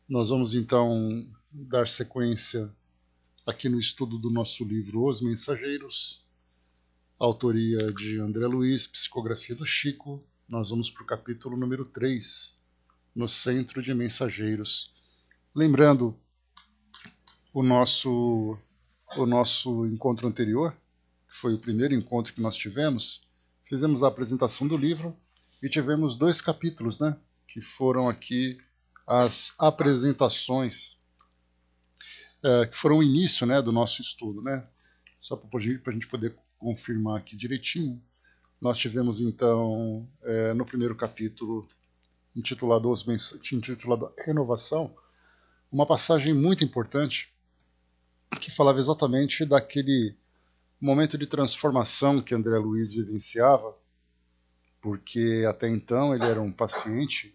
Nós vamos então dar sequência aqui no estudo do nosso livro Os Mensageiros, autoria de André Luiz, psicografia do Chico. Nós vamos para o capítulo número 3, no Centro de Mensageiros. Lembrando o nosso encontro anterior, que foi o primeiro encontro que nós tivemos, fizemos a apresentação do livro e tivemos 2 capítulos, né, que foram aqui as apresentações, que foram o início, né, do nosso estudo, né? Só para a gente poder confirmar aqui direitinho. Nós tivemos então, no primeiro capítulo, intitulado Renovação, uma passagem muito importante que falava exatamente daquele momento de transformação que André Luiz vivenciava, porque até então ele era um paciente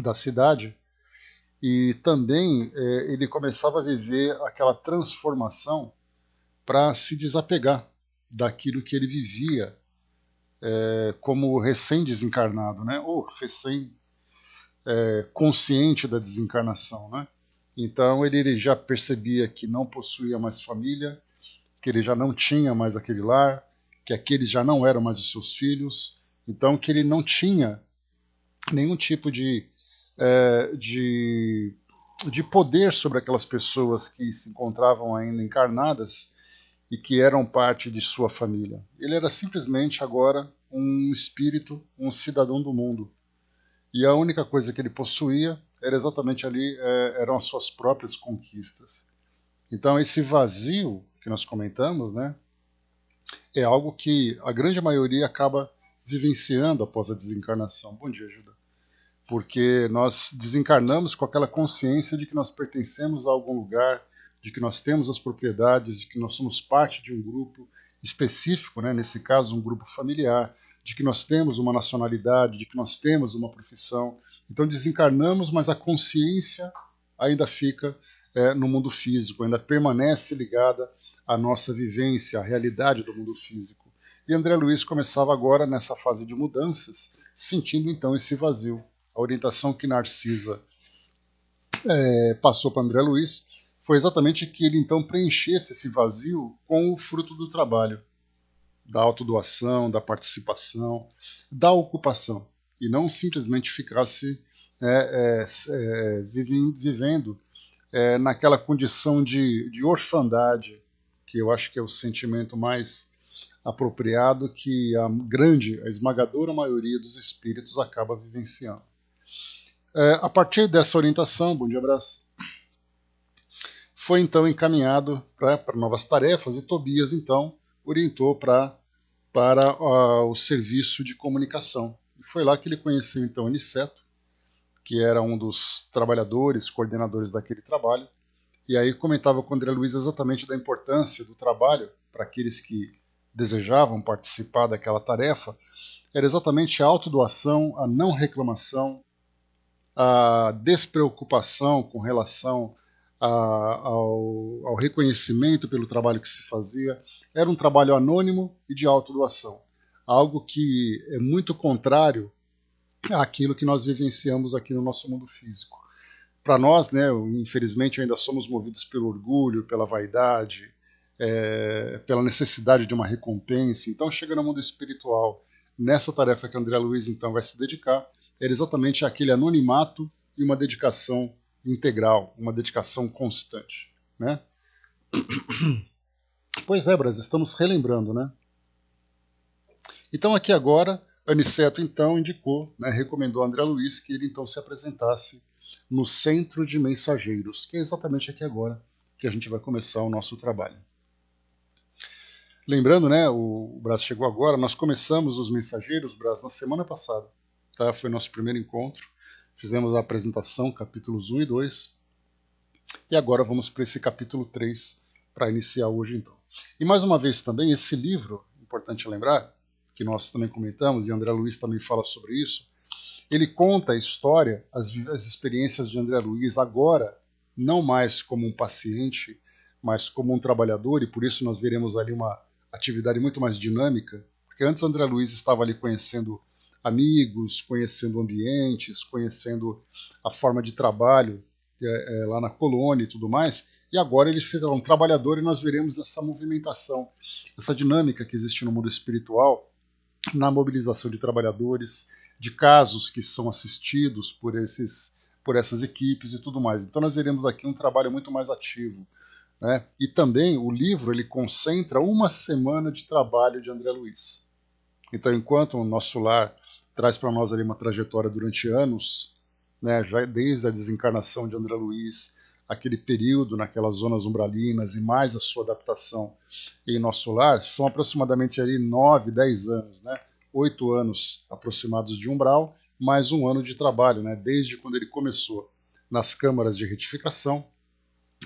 da cidade, e também ele começava a viver aquela transformação para se desapegar daquilo que ele vivia como recém-desencarnado, né? Ou recém-consciente da desencarnação, né? Então ele já percebia que não possuía mais família, que ele já não tinha mais aquele lar, que aqueles já não eram mais os seus filhos, então que ele não tinha nenhum tipo de poder sobre aquelas pessoas que se encontravam ainda encarnadas e que eram parte de sua família. Ele era simplesmente agora um espírito, um cidadão do mundo. E a única coisa que ele possuía era exatamente ali, eram as suas próprias conquistas. Então esse vazio que nós comentamos, né, é algo que a grande maioria acaba vivenciando após a desencarnação. Bom dia, Ajuda. Porque nós desencarnamos com aquela consciência de que nós pertencemos a algum lugar, de que nós temos as propriedades, de que nós somos parte de um grupo específico, né, nesse caso um grupo familiar, de que nós temos uma nacionalidade, de que nós temos uma profissão. Então desencarnamos, mas a consciência ainda fica no mundo físico, ainda permanece ligada à nossa vivência, à realidade do mundo físico. E André Luiz começava agora, nessa fase de mudanças, sentindo então esse vazio. A orientação que Narcisa passou para André Luiz foi exatamente que ele então preenchesse esse vazio com o fruto do trabalho, da autodoação, da participação, da ocupação, e não simplesmente ficasse vivendo naquela condição de orfandade, que eu acho que é o sentimento mais apropriado que a esmagadora maioria dos espíritos acaba vivenciando. A partir dessa orientação, bom dia, abraço, foi então encaminhado para novas tarefas e Tobias então orientou para o serviço de comunicação. E foi lá que ele conheceu então Aniceto, que era um dos trabalhadores, coordenadores daquele trabalho, e aí comentava com o André Luiz exatamente da importância do trabalho para aqueles que desejavam participar daquela tarefa, era exatamente a autodoação, a não reclamação, a despreocupação com relação ao reconhecimento pelo trabalho que se fazia. Era um trabalho anônimo e de autodoação, algo que é muito contrário àquilo que nós vivenciamos aqui no nosso mundo físico. Para nós, né, infelizmente, ainda somos movidos pelo orgulho, pela vaidade, pela necessidade de uma recompensa. Então, chega no mundo espiritual, nessa tarefa que André Luiz então vai se dedicar, era exatamente aquele anonimato e uma dedicação integral, uma dedicação constante, né? Pois é, Bras, estamos relembrando, né? Então aqui agora, Aniceto então indicou, né, recomendou a André Luiz que ele então se apresentasse no Centro de Mensageiros, que é exatamente aqui agora que a gente vai começar o nosso trabalho. Lembrando, né, o Braz chegou agora, nós começamos os Mensageiros, Braz, na semana passada. Tá? Foi nosso primeiro encontro, fizemos a apresentação, capítulos 1 e 2, e agora vamos para esse capítulo 3, para iniciar hoje então. E mais uma vez também, esse livro, importante lembrar, que nós também comentamos, e André Luiz também fala sobre isso, ele conta a história, as experiências de André Luiz agora, não mais como um paciente, mas como um trabalhador, e por isso nós veremos ali uma atividade muito mais dinâmica, porque antes André Luiz estava ali conhecendo amigos, conhecendo ambientes, conhecendo a forma de trabalho lá na colônia e tudo mais. E agora ele será um trabalhador e nós veremos essa movimentação, essa dinâmica que existe no mundo espiritual, na mobilização de trabalhadores, de casos que são assistidos por essas equipes e tudo mais. Então nós veremos aqui um trabalho muito mais ativo, né? E também o livro ele concentra uma semana de trabalho de André Luiz. Então, enquanto o Nosso Lar traz para nós ali uma trajetória durante anos, né, já desde a desencarnação de André Luiz, aquele período naquelas zonas umbralinas e mais a sua adaptação em Nosso Lar, são aproximadamente ali 9, 10 anos, né? 8 anos aproximados de umbral, mais um ano de trabalho, né? Desde quando ele começou nas câmaras de retificação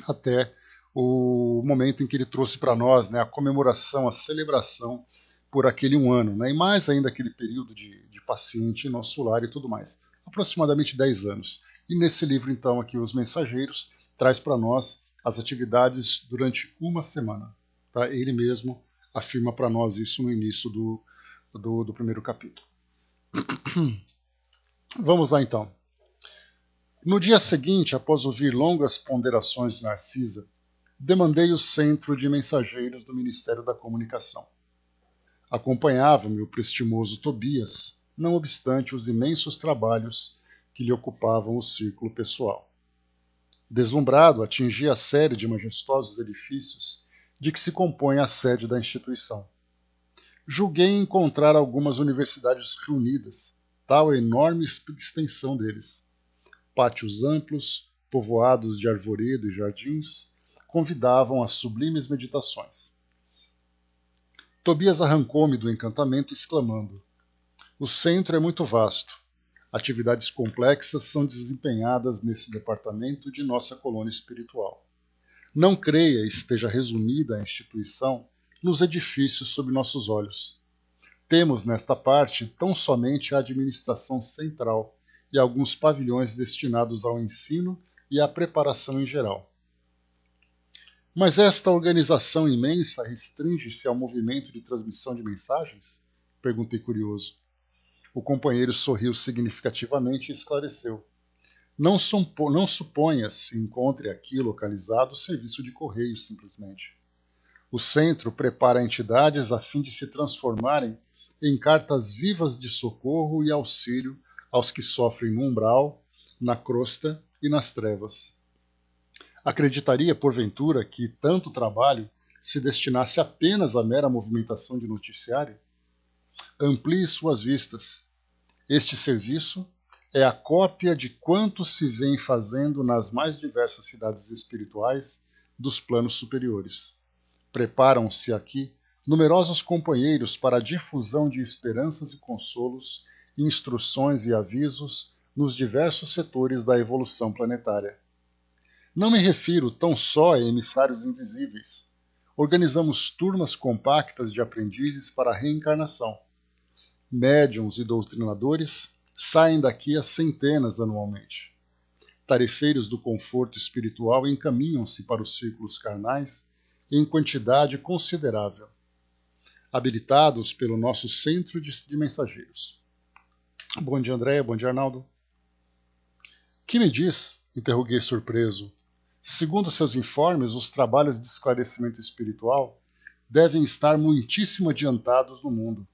até o momento em que ele trouxe para nós, né, a comemoração, a celebração por aquele um ano, né, e mais ainda aquele período de paciente em Nosso Lar e tudo mais. Aproximadamente 10 anos. E nesse livro, então, aqui, Os Mensageiros, traz para nós as atividades durante uma semana. Tá? Ele mesmo afirma para nós isso no início do primeiro capítulo. Vamos lá, então. No dia seguinte, após ouvir longas ponderações de Narcisa, demandei o centro de mensageiros do Ministério da Comunicação. Acompanhava-me o prestimoso Tobias, não obstante os imensos trabalhos que lhe ocupavam o círculo pessoal. Deslumbrado, atingi a série de majestosos edifícios de que se compõe a sede da instituição. Julguei encontrar algumas universidades reunidas, tal a enorme extensão deles. Pátios amplos, povoados de arvoredo e jardins, convidavam a sublimes meditações. Tobias arrancou-me do encantamento, exclamando: o centro é muito vasto. Atividades complexas são desempenhadas nesse departamento de nossa colônia espiritual. Não creia esteja resumida a instituição nos edifícios sob nossos olhos. Temos nesta parte tão somente a administração central e alguns pavilhões destinados ao ensino e à preparação em geral. Mas esta organização imensa restringe-se ao movimento de transmissão de mensagens? Perguntei curioso. O companheiro sorriu significativamente e esclareceu. Não suponha se encontre aqui localizado o serviço de correios, simplesmente. O centro prepara entidades a fim de se transformarem em cartas vivas de socorro e auxílio aos que sofrem no umbral, na crosta e nas trevas. Acreditaria, porventura, que tanto trabalho se destinasse apenas à mera movimentação de noticiário? Amplie suas vistas. Este serviço é a cópia de quanto se vem fazendo nas mais diversas cidades espirituais dos planos superiores. Preparam-se aqui numerosos companheiros para a difusão de esperanças e consolos, instruções e avisos nos diversos setores da evolução planetária. Não me refiro tão só a emissários invisíveis. Organizamos turmas compactas de aprendizes para a reencarnação. Médiuns e doutrinadores saem daqui a centenas anualmente. Tarefeiros do conforto espiritual encaminham-se para os círculos carnais em quantidade considerável, habilitados pelo nosso centro de mensageiros. Bom dia, Andréia. Bom dia, Arnaldo. Que me diz? Interroguei surpreso. Segundo seus informes, os trabalhos de esclarecimento espiritual devem estar muitíssimo adiantados no mundo.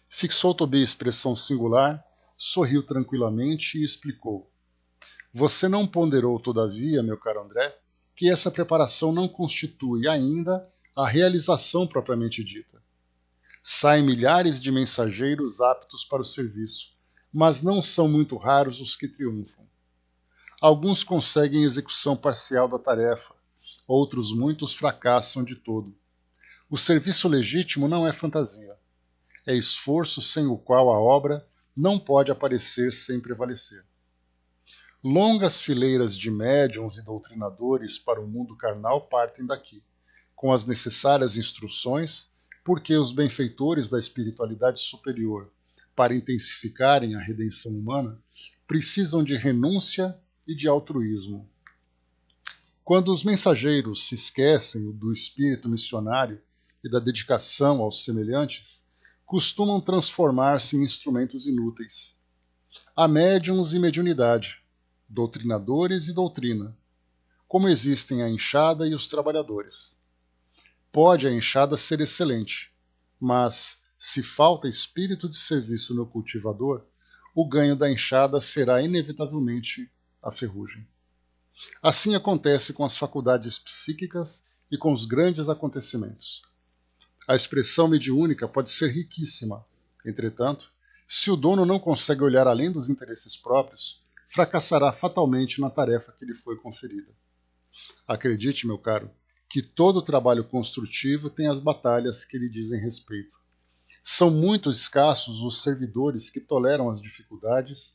Fixou Tobi expressão singular, sorriu tranquilamente e explicou. Você não ponderou, todavia, meu caro André, que essa preparação não constitui ainda a realização propriamente dita. Saem milhares de mensageiros aptos para o serviço, mas não são muito raros os que triunfam. Alguns conseguem execução parcial da tarefa, outros muitos fracassam de todo. O serviço legítimo não é fantasia. É esforço sem o qual a obra não pode aparecer sem prevalecer. Longas fileiras de médiuns e doutrinadores para o mundo carnal partem daqui, com as necessárias instruções, porque os benfeitores da espiritualidade superior, para intensificarem a redenção humana, precisam de renúncia e de altruísmo. Quando os mensageiros se esquecem do espírito missionário e da dedicação aos semelhantes, costumam transformar-se em instrumentos inúteis. Há médiuns e mediunidade, doutrinadores e doutrina, como existem a enxada e os trabalhadores. Pode a enxada ser excelente, mas, se falta espírito de serviço no cultivador, o ganho da enxada será inevitavelmente a ferrugem. Assim acontece com as faculdades psíquicas e com os grandes acontecimentos. A expressão mediúnica pode ser riquíssima. Entretanto, se o dono não consegue olhar além dos interesses próprios, fracassará fatalmente na tarefa que lhe foi conferida. Acredite, meu caro, que todo trabalho construtivo tem as batalhas que lhe dizem respeito. São muito escassos os servidores que toleram as dificuldades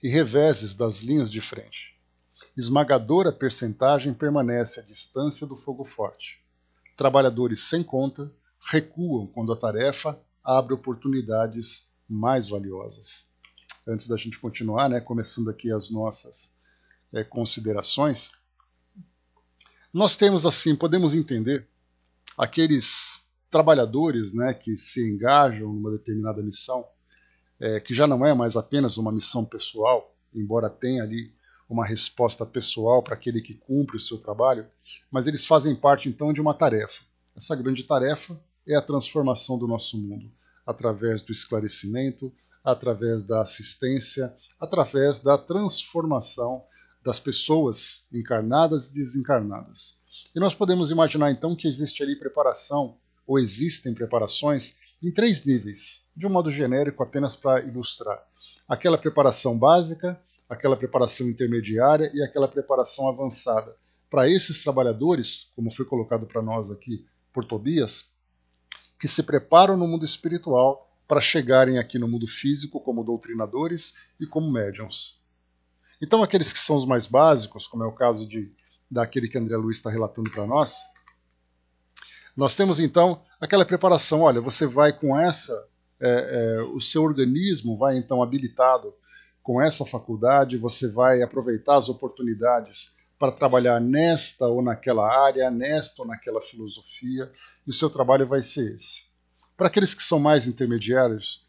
e reveses das linhas de frente. Esmagadora percentagem permanece à distância do fogo forte. Trabalhadores sem conta recuam quando a tarefa abre oportunidades mais valiosas. Antes da gente continuar, começando aqui as nossas considerações, nós temos assim, podemos entender aqueles trabalhadores que se engajam numa determinada missão, que já não é mais apenas uma missão pessoal, embora tenha ali uma resposta pessoal para aquele que cumpre o seu trabalho, mas eles fazem parte então de uma tarefa. Essa grande tarefa é a transformação do nosso mundo, através do esclarecimento, através da assistência, através da transformação das pessoas encarnadas e desencarnadas. E nós podemos imaginar então que existe ali preparação, ou existem preparações, em 3 níveis, de um modo genérico apenas para ilustrar. Aquela preparação básica, aquela preparação intermediária e aquela preparação avançada. Para esses trabalhadores, como foi colocado para nós aqui por Tobias, que se preparam no mundo espiritual para chegarem aqui no mundo físico como doutrinadores e como médiuns. Então aqueles que são os mais básicos, como é o caso daquele que André Luiz está relatando para nós temos então aquela preparação, olha, você vai com essa, o seu organismo vai então habilitado com essa faculdade, você vai aproveitar as oportunidades para trabalhar nesta ou naquela área, nesta ou naquela filosofia, e o seu trabalho vai ser esse. Para aqueles que são mais intermediários,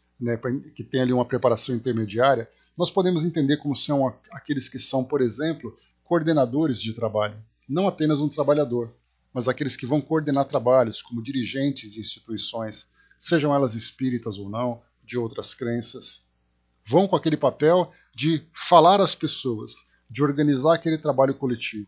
que têm ali uma preparação intermediária, nós podemos entender como são aqueles que são, por exemplo, coordenadores de trabalho, não apenas um trabalhador, mas aqueles que vão coordenar trabalhos como dirigentes de instituições, sejam elas espíritas ou não, de outras crenças, vão com aquele papel de falar às pessoas, de organizar aquele trabalho coletivo.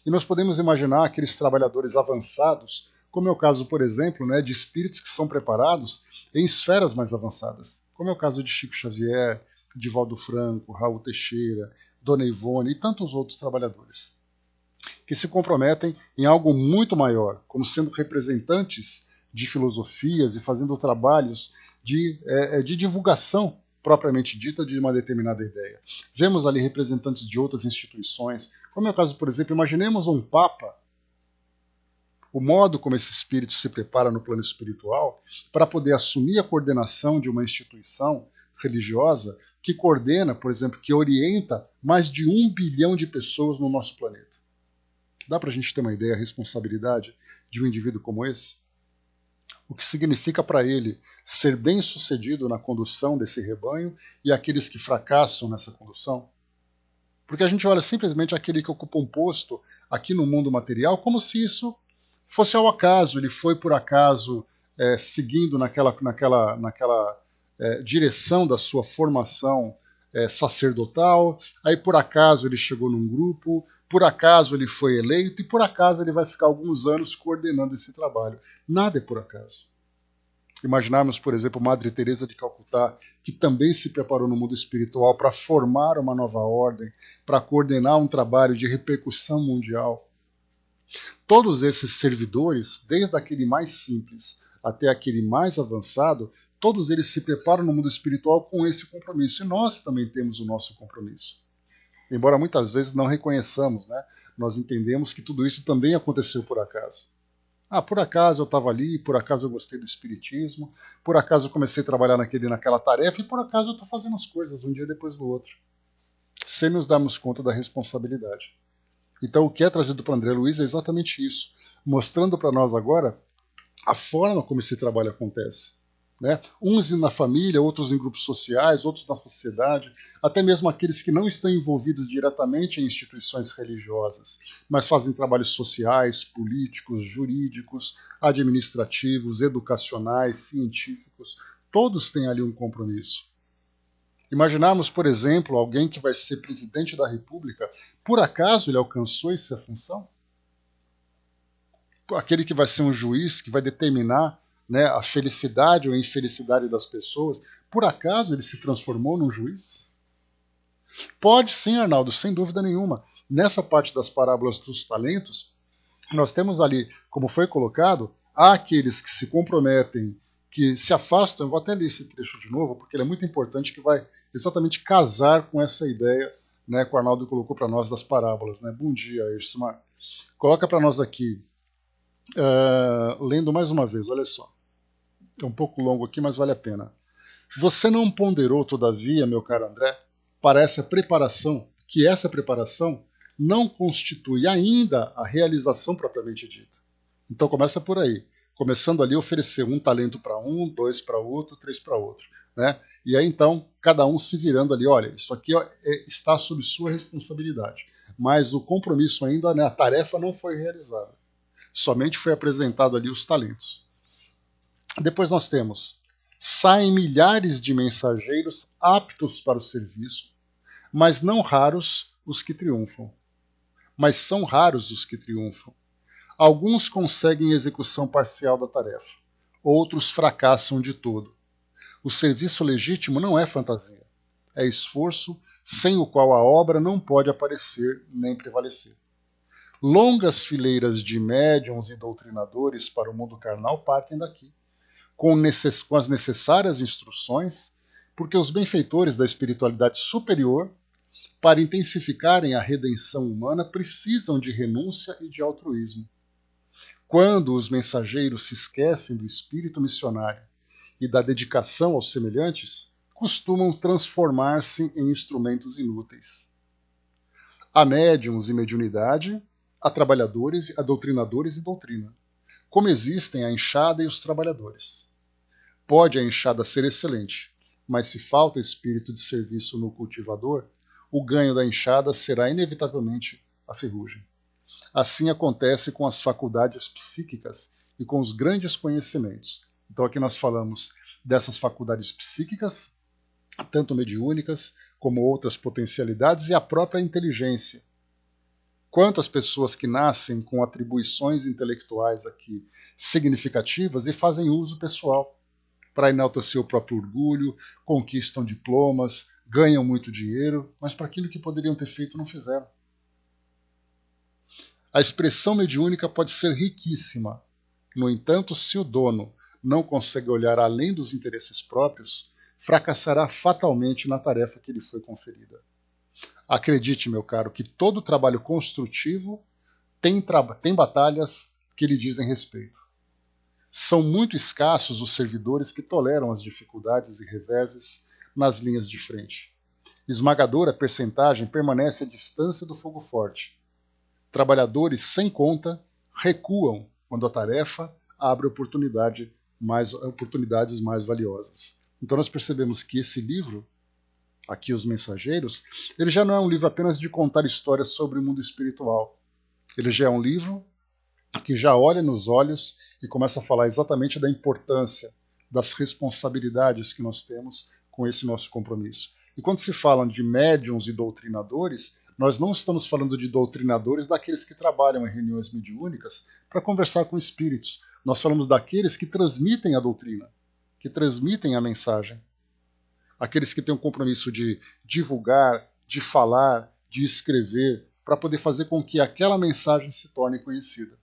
E nós podemos imaginar aqueles trabalhadores avançados, como é o caso, por exemplo, de espíritos que são preparados em esferas mais avançadas, como é o caso de Chico Xavier, de Valdo Franco, Raul Teixeira, Dona Ivone e tantos outros trabalhadores, que se comprometem em algo muito maior, como sendo representantes de filosofias e fazendo trabalhos de divulgação propriamente dita de uma determinada ideia. Vemos ali representantes de outras instituições, como é o caso, por exemplo, imaginemos um Papa, o modo como esse espírito se prepara no plano espiritual para poder assumir a coordenação de uma instituição religiosa que coordena, por exemplo, que orienta mais de 1 bilhão de pessoas no nosso planeta. Dá para a gente ter uma ideia da responsabilidade de um indivíduo como esse? O que significa para ele ser bem-sucedido na condução desse rebanho e aqueles que fracassam nessa condução? Porque a gente olha simplesmente aquele que ocupa um posto aqui no mundo material como se isso fosse ao acaso, ele foi por acaso seguindo naquela direção da sua formação sacerdotal, aí por acaso ele chegou num grupo, por acaso ele foi eleito e por acaso ele vai ficar alguns anos coordenando esse trabalho. Nada é por acaso. Imaginarmos, por exemplo, Madre Teresa de Calcutá, que também se preparou no mundo espiritual para formar uma nova ordem, para coordenar um trabalho de repercussão mundial. Todos esses servidores, desde aquele mais simples até aquele mais avançado, todos eles se preparam no mundo espiritual com esse compromisso. E nós também temos o nosso compromisso. Embora muitas vezes não reconheçamos, nós entendemos que tudo isso também aconteceu por acaso. Por acaso eu estava ali, por acaso eu gostei do espiritismo, por acaso eu comecei a trabalhar naquela tarefa e por acaso eu estou fazendo as coisas um dia depois do outro, sem nos darmos conta da responsabilidade. Então o que é trazido para André Luiz é exatamente isso, mostrando para nós agora a forma como esse trabalho acontece. né? Uns na família, outros em grupos sociais, outros na sociedade, até mesmo aqueles que não estão envolvidos diretamente em instituições religiosas, mas fazem trabalhos sociais, políticos, jurídicos, administrativos, educacionais, científicos, todos têm ali um compromisso. Imaginarmos, por exemplo, alguém que vai ser presidente da República, por acaso ele alcançou essa função? Aquele que vai ser um juiz, que vai determinar, né, a felicidade ou a infelicidade das pessoas, por acaso ele se transformou num juiz? Pode sim, Arnaldo, sem dúvida nenhuma. Nessa parte das parábolas dos talentos, nós temos ali, como foi colocado, há aqueles que se comprometem, que se afastam. Eu vou até ler esse trecho de novo, porque ele é muito importante, que vai exatamente casar com essa ideia, né, que o Arnaldo colocou para nós das parábolas. Né? Bom dia, Ismar. Coloca para nós aqui, lendo mais uma vez, olha só. É um pouco longo aqui, mas vale a pena. Você não ponderou, todavia, meu caro André, para essa preparação, que essa preparação não constitui ainda a realização propriamente dita. Então começa por aí, começando ali a oferecer um talento para um, dois para outro, três para outro, né? E aí então cada um se virando ali, olha, isso aqui está sob sua responsabilidade, mas o compromisso ainda, né, a tarefa não foi realizada, somente foi apresentado ali os talentos. Depois nós temos: saem milhares de mensageiros aptos para o serviço, mas não raros os que triunfam. Mas são raros os que triunfam. Alguns conseguem execução parcial da tarefa, outros fracassam de todo. O serviço legítimo não é fantasia, é esforço sem o qual a obra não pode aparecer nem prevalecer. Longas fileiras de médiuns e doutrinadores para o mundo carnal partem daqui, com as necessárias instruções, porque os benfeitores da espiritualidade superior, para intensificarem a redenção humana, precisam de renúncia e de altruísmo. Quando os mensageiros se esquecem do espírito missionário e da dedicação aos semelhantes, costumam transformar-se em instrumentos inúteis. Há médiuns e mediunidade, há trabalhadores, há doutrinadores e doutrina, como existem a enxada e os trabalhadores. Pode a enxada ser excelente, mas se falta espírito de serviço no cultivador, o ganho da enxada será inevitavelmente a ferrugem. Assim acontece com as faculdades psíquicas e com os grandes conhecimentos. Então aqui nós falamos dessas faculdades psíquicas, tanto mediúnicas como outras potencialidades, e a própria inteligência. Quantas pessoas que nascem com atribuições intelectuais aqui significativas e fazem uso pessoal para enaltecer o próprio orgulho, conquistam diplomas, ganham muito dinheiro, mas para aquilo que poderiam ter feito não fizeram. A expressão mediúnica pode ser riquíssima. No entanto, se o dono não consegue olhar além dos interesses próprios, fracassará fatalmente na tarefa que lhe foi conferida. Acredite, meu caro, que todo trabalho construtivo tem batalhas que lhe dizem respeito. São muito escassos os servidores que toleram as dificuldades e reveses nas linhas de frente. Esmagadora percentagem permanece à distância do fogo forte. Trabalhadores sem conta recuam quando a tarefa abre oportunidades mais valiosas. Então nós percebemos que esse livro, aqui Os Mensageiros, ele já não é um livro apenas de contar histórias sobre o mundo espiritual. Ele já é um livro que já olha nos olhos e começa a falar exatamente da importância, das responsabilidades que nós temos com esse nosso compromisso. E quando se fala de médiuns e doutrinadores, nós não estamos falando de doutrinadores daqueles que trabalham em reuniões mediúnicas para conversar com espíritos. Nós falamos daqueles que transmitem a doutrina, que transmitem a mensagem. Aqueles que têm o compromisso de divulgar, de falar, de escrever, para poder fazer com que aquela mensagem se torne conhecida.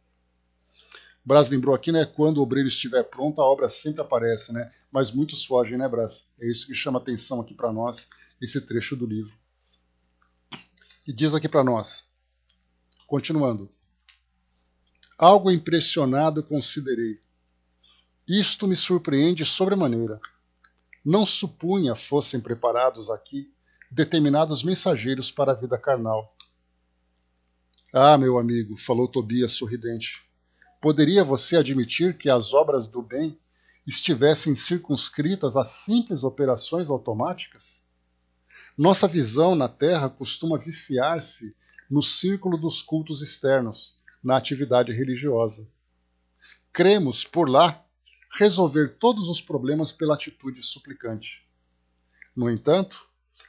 Brás lembrou aqui, né? Quando o obreiro estiver pronto, a obra sempre aparece, né? Mas muitos fogem, né, Brás? É isso que chama atenção aqui para nós, esse trecho do livro. E diz aqui para nós, continuando: algo impressionado considerei. Isto me surpreende sobremaneira. Não supunha fossem preparados aqui determinados mensageiros para a vida carnal. Ah, meu amigo, falou Tobias sorridente, poderia você admitir que as obras do bem estivessem circunscritas a simples operações automáticas? Nossa visão na Terra costuma viciar-se no círculo dos cultos externos, na atividade religiosa. Cremos, por lá, resolver todos os problemas pela atitude suplicante. No entanto,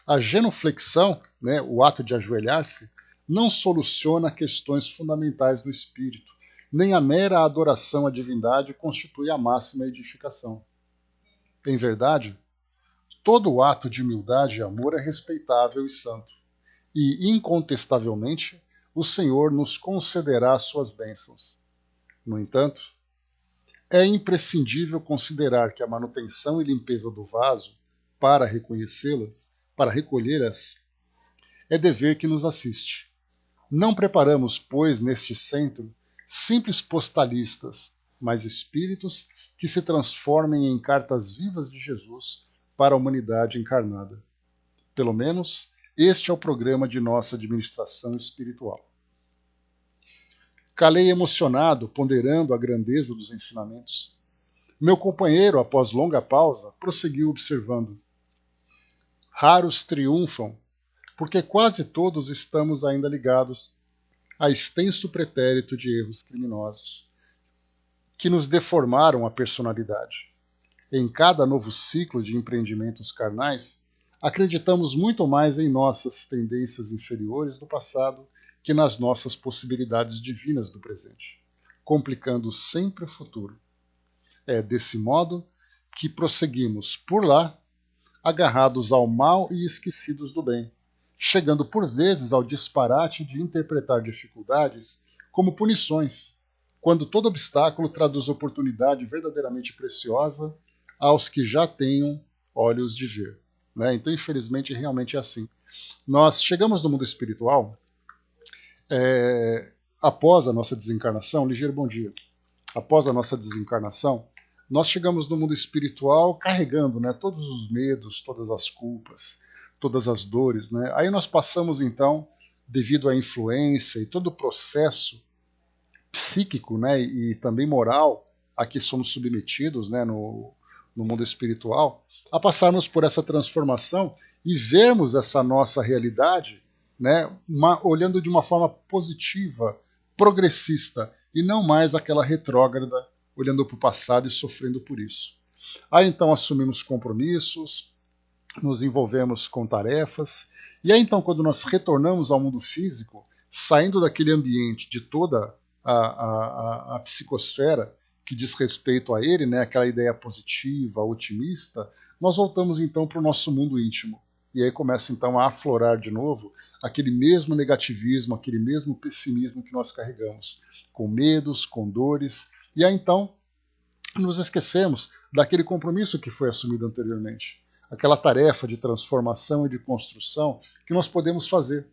a genuflexão, o ato de ajoelhar-se, não soluciona questões fundamentais do espírito, nem a mera adoração à divindade constitui a máxima edificação. Em verdade, todo ato de humildade e amor é respeitável e santo, e, incontestavelmente, o Senhor nos concederá suas bênçãos. No entanto, é imprescindível considerar que a manutenção e limpeza do vaso, para recolhê-las, é dever que nos assiste. Não preparamos, pois, neste centro, simples postalistas, mas espíritos que se transformem em cartas vivas de Jesus para a humanidade encarnada. Pelo menos, este é o programa de nossa administração espiritual. Calei emocionado, ponderando a grandeza dos ensinamentos. Meu companheiro, após longa pausa, prosseguiu observando. Raros triunfam, porque quase todos estamos ainda ligados a extenso pretérito de erros criminosos, que nos deformaram a personalidade. Em cada novo ciclo de empreendimentos carnais, acreditamos muito mais em nossas tendências inferiores do passado que nas nossas possibilidades divinas do presente, complicando sempre o futuro. É desse modo que prosseguimos por lá, agarrados ao mal e esquecidos do bem, chegando por vezes ao disparate de interpretar dificuldades como punições, quando todo obstáculo traduz oportunidade verdadeiramente preciosa aos que já tenham olhos de ver. Então, infelizmente, realmente é assim. Nós chegamos no mundo espiritual, após a nossa desencarnação, ligeiro bom dia, após a nossa desencarnação, nós chegamos no mundo espiritual carregando todos os medos, todas as culpas, todas as dores. Aí nós passamos, então, devido à influência e todo o processo psíquico e também moral a que somos submetidos no mundo espiritual, a passarmos por essa transformação e vermos essa nossa realidade olhando de uma forma positiva, progressista, e não mais aquela retrógrada, olhando para o passado e sofrendo por isso. Aí então assumimos compromissos, nos envolvemos com tarefas, e aí então quando nós retornamos ao mundo físico, saindo daquele ambiente de toda a psicosfera que diz respeito a ele, aquela ideia positiva, otimista, nós voltamos então para o nosso mundo íntimo. E aí começa então a aflorar de novo aquele mesmo negativismo, aquele mesmo pessimismo que nós carregamos, com medos, com dores, e aí então nos esquecemos daquele compromisso que foi assumido anteriormente, aquela tarefa de transformação e de construção que nós podemos fazer,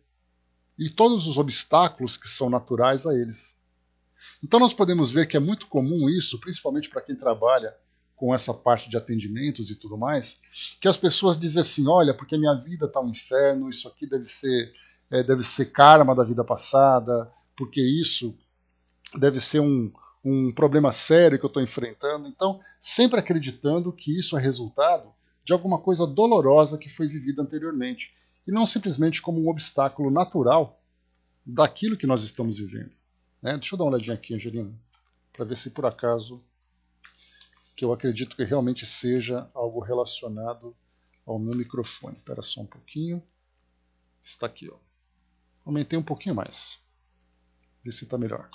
e todos os obstáculos que são naturais a eles. Então nós podemos ver que é muito comum isso, principalmente para quem trabalha com essa parte de atendimentos e tudo mais, que as pessoas dizem assim, olha, porque minha vida está um inferno, isso aqui deve ser karma da vida passada, porque isso deve ser um problema sério que eu estou enfrentando. Então, sempre acreditando que isso é resultado de alguma coisa dolorosa que foi vivida anteriormente, e não simplesmente como um obstáculo natural daquilo que nós estamos vivendo. Deixa eu dar uma olhadinha aqui, Angelina, para ver se por acaso, que eu acredito que realmente seja algo relacionado ao meu microfone. Espera só um pouquinho. Está aqui, ó. Aumentei um pouquinho mais. Ver se está melhor.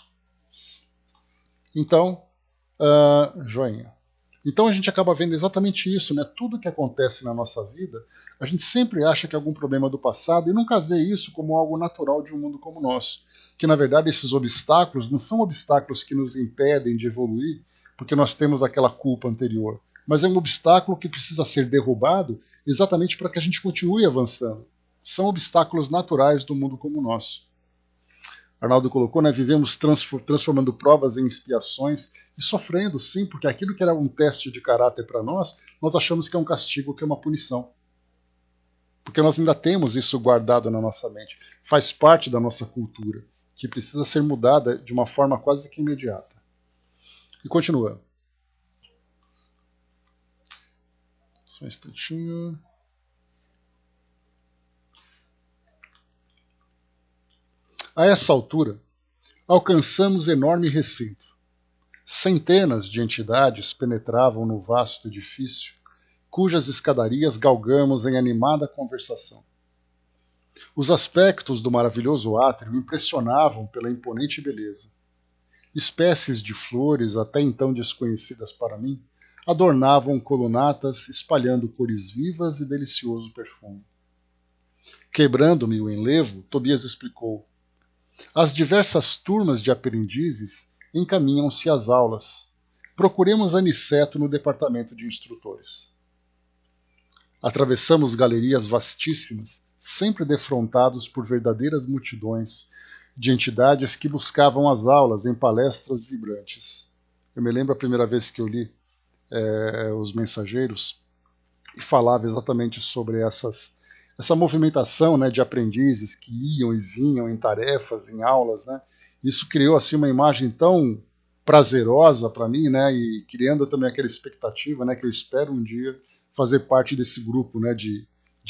Então, joinha. Então a gente acaba vendo exatamente isso, Tudo que acontece na nossa vida, a gente sempre acha que é algum problema do passado e nunca vê isso como algo natural de um mundo como o nosso. Que na verdade esses obstáculos não são obstáculos que nos impedem de evoluir, porque nós temos aquela culpa anterior, mas é um obstáculo que precisa ser derrubado exatamente para que a gente continue avançando. São obstáculos naturais do mundo como o nosso. Arnaldo colocou, vivemos transformando provas em expiações e sofrendo, sim, porque aquilo que era um teste de caráter para nós achamos que é um castigo, que é uma punição. Porque nós ainda temos isso guardado na nossa mente. Faz parte da nossa cultura, que precisa ser mudada de uma forma quase que imediata. E continua. Só um instantinho. A essa altura, alcançamos enorme recinto. Centenas de entidades penetravam no vasto edifício, cujas escadarias galgamos em animada conversação. Os aspectos do maravilhoso átrio impressionavam pela imponente beleza. Espécies de flores, até então desconhecidas para mim, adornavam colunatas, espalhando cores vivas e delicioso perfume. Quebrando-me o enlevo, Tobias explicou. As diversas turmas de aprendizes encaminham-se às aulas. Procuremos Aniceto no departamento de instrutores. Atravessamos galerias vastíssimas, sempre defrontados por verdadeiras multidões de entidades que buscavam as aulas em palestras vibrantes. Eu me lembro a primeira vez que eu li Os Mensageiros e falava exatamente sobre essa movimentação, né, de aprendizes que iam e vinham em tarefas, em aulas, né? Isso criou assim uma imagem tão prazerosa para mim, né, e criando também aquela expectativa, né, que eu espero um dia fazer parte desse grupo, né, de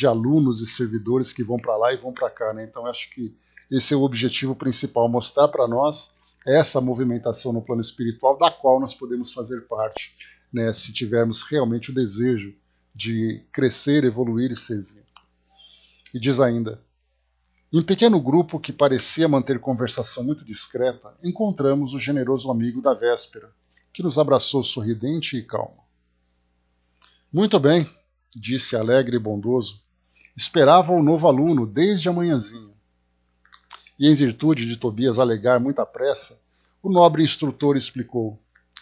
alunos e servidores que vão para lá e vão para cá, né? Então acho que esse é o objetivo principal, mostrar para nós essa movimentação no plano espiritual da qual nós podemos fazer parte, né, se tivermos realmente o desejo de crescer, evoluir e servir. E diz ainda, em pequeno grupo que parecia manter conversação muito discreta, encontramos o generoso amigo da véspera, que nos abraçou sorridente e calmo. Muito bem, disse alegre e bondoso, esperava o novo aluno desde a manhãzinha. E em virtude de Tobias alegar muita pressa, o nobre instrutor explicou,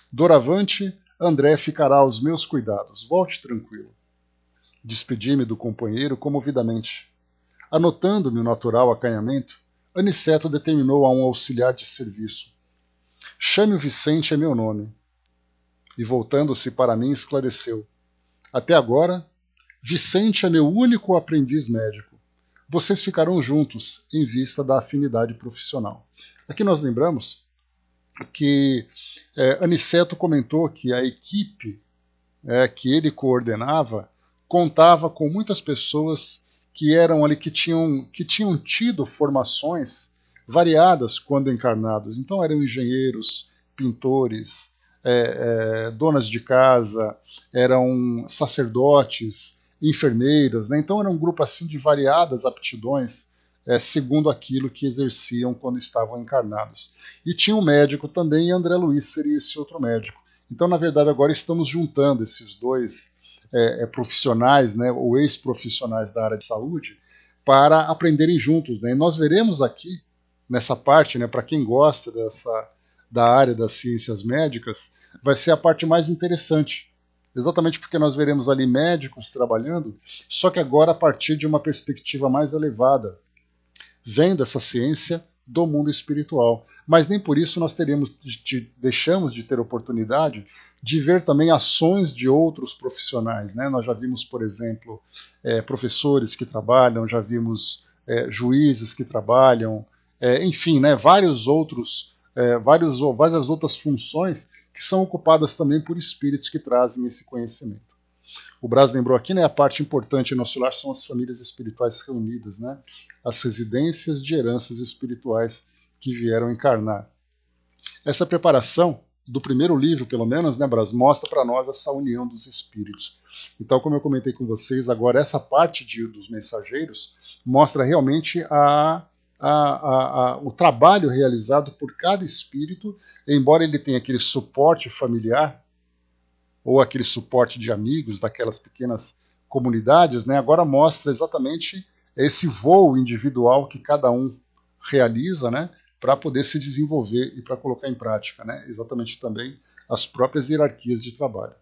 doravante, André ficará aos meus cuidados, volte tranquilo. Despedi-me do companheiro comovidamente. Anotando-me o natural acanhamento, Aniceto determinou a um auxiliar de serviço. Chame o Vicente é meu nome. E voltando-se para mim, esclareceu. Até agora, Vicente é meu único aprendiz médico. Vocês ficarão juntos, em vista da afinidade profissional. Aqui nós lembramos que Aniceto comentou que a equipe que ele coordenava contava com muitas pessoas que eram ali que tinham tido formações variadas quando encarnados. Então eram engenheiros, pintores, donas de casa, eram sacerdotes, enfermeiras, né? Então era um grupo assim de variadas aptidões, segundo aquilo que exerciam quando estavam encarnados. E tinha um médico também, e André Luiz seria esse outro médico. Então, na verdade, agora estamos juntando esses dois profissionais, né, ou ex-profissionais da área de saúde, para aprenderem juntos, né? E nós veremos aqui, nessa parte, né, para quem gosta da área das ciências médicas, vai ser a parte mais interessante. Exatamente porque nós veremos ali médicos trabalhando, só que agora a partir de uma perspectiva mais elevada, vendo essa ciência do mundo espiritual. Mas nem por isso nós deixamos de ter oportunidade de ver também ações de outros profissionais, né? Nós já vimos, por exemplo, professores que trabalham, já vimos juízes que trabalham, enfim, né? Várias outras funções que são ocupadas também por espíritos que trazem esse conhecimento. O Braz lembrou aqui, né, a parte importante no nosso lar são as famílias espirituais reunidas, né? As residências de heranças espirituais que vieram encarnar. Essa preparação do primeiro livro, pelo menos, né, Braz, mostra para nós essa união dos espíritos. Então, como eu comentei com vocês, agora essa parte dos mensageiros mostra realmente o trabalho realizado por cada espírito, embora ele tenha aquele suporte familiar, ou aquele suporte de amigos, daquelas pequenas comunidades, né, agora mostra exatamente esse voo individual que cada um realiza, né, para poder se desenvolver e para colocar em prática, né, exatamente também as próprias hierarquias de trabalho.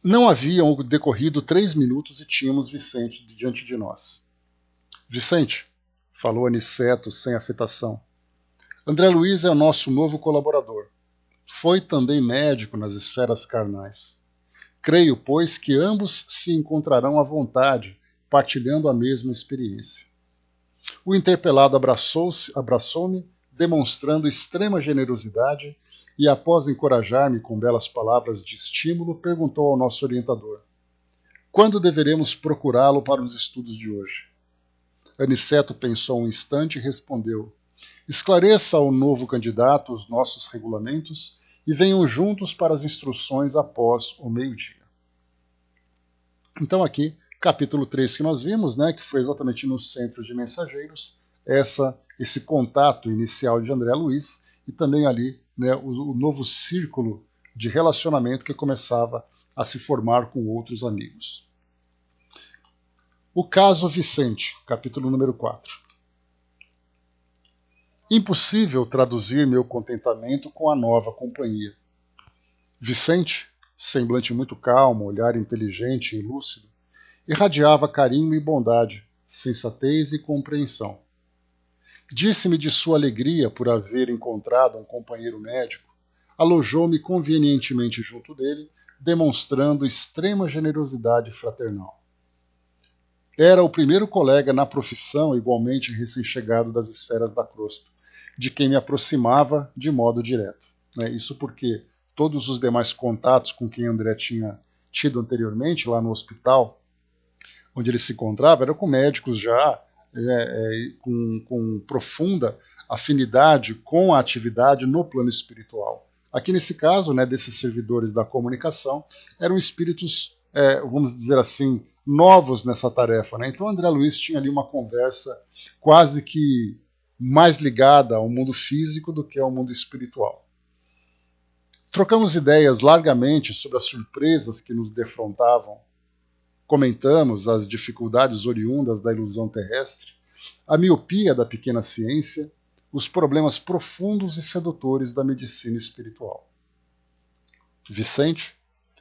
Não haviam decorrido 3 minutos e tínhamos Vicente diante de nós. Vicente, falou Aniceto sem afetação, André Luiz é o nosso novo colaborador. Foi também médico nas esferas carnais. Creio, pois, que ambos se encontrarão à vontade, partilhando a mesma experiência. O interpelado abraçou-me, demonstrando extrema generosidade e após encorajar-me com belas palavras de estímulo, perguntou ao nosso orientador: quando deveremos procurá-lo para os estudos de hoje? Aniceto pensou um instante e respondeu: esclareça ao novo candidato os nossos regulamentos e venham juntos para as instruções após o meio-dia. Então aqui, capítulo 3 que nós vimos, né, que foi exatamente no centro de mensageiros, esse contato inicial de André Luiz e também ali, né, o novo círculo de relacionamento que começava a se formar com outros amigos. O caso Vicente, capítulo número 4. Impossível traduzir meu contentamento com a nova companhia. Vicente, semblante muito calmo, olhar inteligente e lúcido, irradiava carinho e bondade, sensatez e compreensão. Disse-me de sua alegria por haver encontrado um companheiro médico, alojou-me convenientemente junto dele, demonstrando extrema generosidade fraternal. Era o primeiro colega na profissão igualmente recém-chegado das esferas da crosta, de quem me aproximava de modo direto. Isso porque todos os demais contatos com quem André tinha tido anteriormente lá no hospital, onde ele se encontrava, eram com médicos já com profunda afinidade com a atividade no plano espiritual. Aqui nesse caso, né, desses servidores da comunicação, eram espíritos, vamos dizer assim, novos nessa tarefa. Né? Então André Luiz tinha ali uma conversa quase que mais ligada ao mundo físico do que ao mundo espiritual. Trocamos ideias largamente sobre as surpresas que nos defrontavam. Comentamos as dificuldades oriundas da ilusão terrestre, a miopia da pequena ciência, os problemas profundos e sedutores da medicina espiritual. Vicente,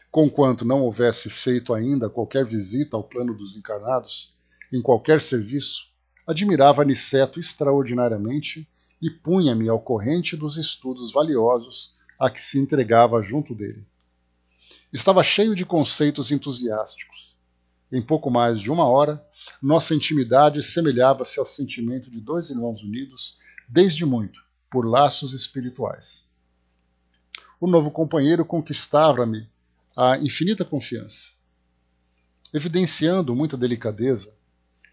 conquanto não houvesse feito ainda qualquer visita ao plano dos encarnados, em qualquer serviço, admirava Aniceto extraordinariamente e punha-me ao corrente dos estudos valiosos a que se entregava junto dele. Estava cheio de conceitos entusiásticos. Em pouco mais de 1 hora, nossa intimidade semelhava-se ao sentimento de 2 irmãos unidos, desde muito, por laços espirituais. O novo companheiro conquistava-me a infinita confiança. Evidenciando muita delicadeza,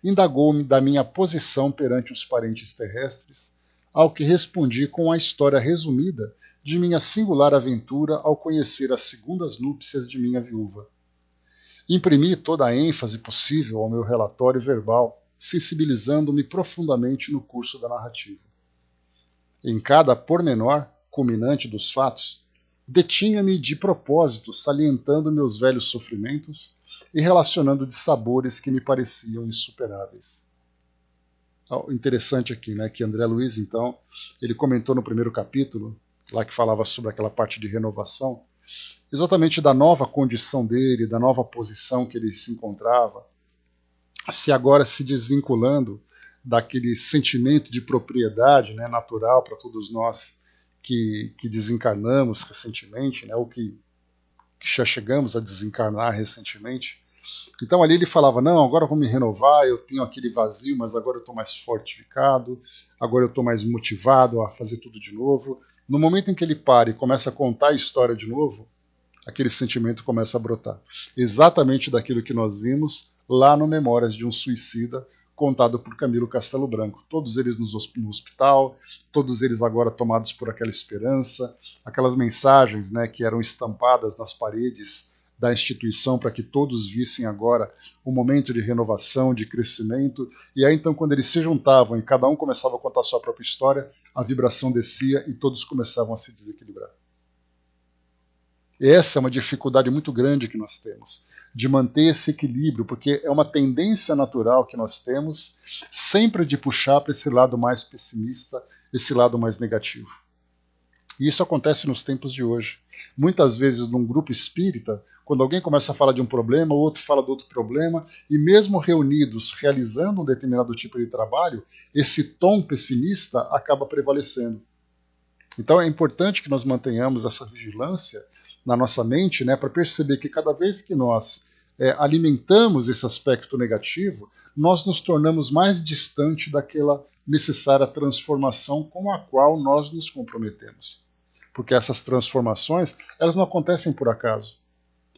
indagou-me da minha posição perante os parentes terrestres, ao que respondi com a história resumida de minha singular aventura ao conhecer as segundas núpcias de minha viúva. Imprimi toda a ênfase possível ao meu relatório verbal, sensibilizando-me profundamente no curso da narrativa. Em cada pormenor culminante dos fatos, detinha-me de propósito, salientando meus velhos sofrimentos e relacionando dissabores que me pareciam insuperáveis. O interessante aqui, né, que André Luiz, então, ele comentou no primeiro capítulo, lá que falava sobre aquela parte de renovação, exatamente da nova condição dele, da nova posição que ele se encontrava, se agora se desvinculando daquele sentimento de propriedade, né, natural para todos nós que desencarnamos recentemente, né, ou que já chegamos a desencarnar recentemente. Então ali ele falava, não, agora eu vou me renovar, eu tenho aquele vazio, mas agora eu estou mais fortificado, agora eu estou mais motivado a fazer tudo de novo. No momento em que ele para e começa a contar a história de novo, aquele sentimento começa a brotar. Exatamente daquilo que nós vimos lá no Memórias de um Suicida, contado por Camilo Castelo Branco. Todos eles no hospital, todos eles agora tomados por aquela esperança, aquelas mensagens, né, que eram estampadas nas paredes da instituição para que todos vissem agora um momento de renovação, de crescimento. E aí então quando eles se juntavam e cada um começava a contar a sua própria história, a vibração descia e todos começavam a se desequilibrar. Essa é uma dificuldade muito grande que nós temos, de manter esse equilíbrio, porque é uma tendência natural que nós temos sempre de puxar para esse lado mais pessimista, esse lado mais negativo. E isso acontece nos tempos de hoje. Muitas vezes num grupo espírita, quando alguém começa a falar de um problema, o outro fala de outro problema, e mesmo reunidos realizando um determinado tipo de trabalho, esse tom pessimista acaba prevalecendo. Então é importante que nós mantenhamos essa vigilância na nossa mente, né, para perceber que cada vez que nós alimentamos esse aspecto negativo, nós nos tornamos mais distante daquela necessária transformação com a qual nós nos comprometemos. porque essas transformações elas não acontecem por acaso.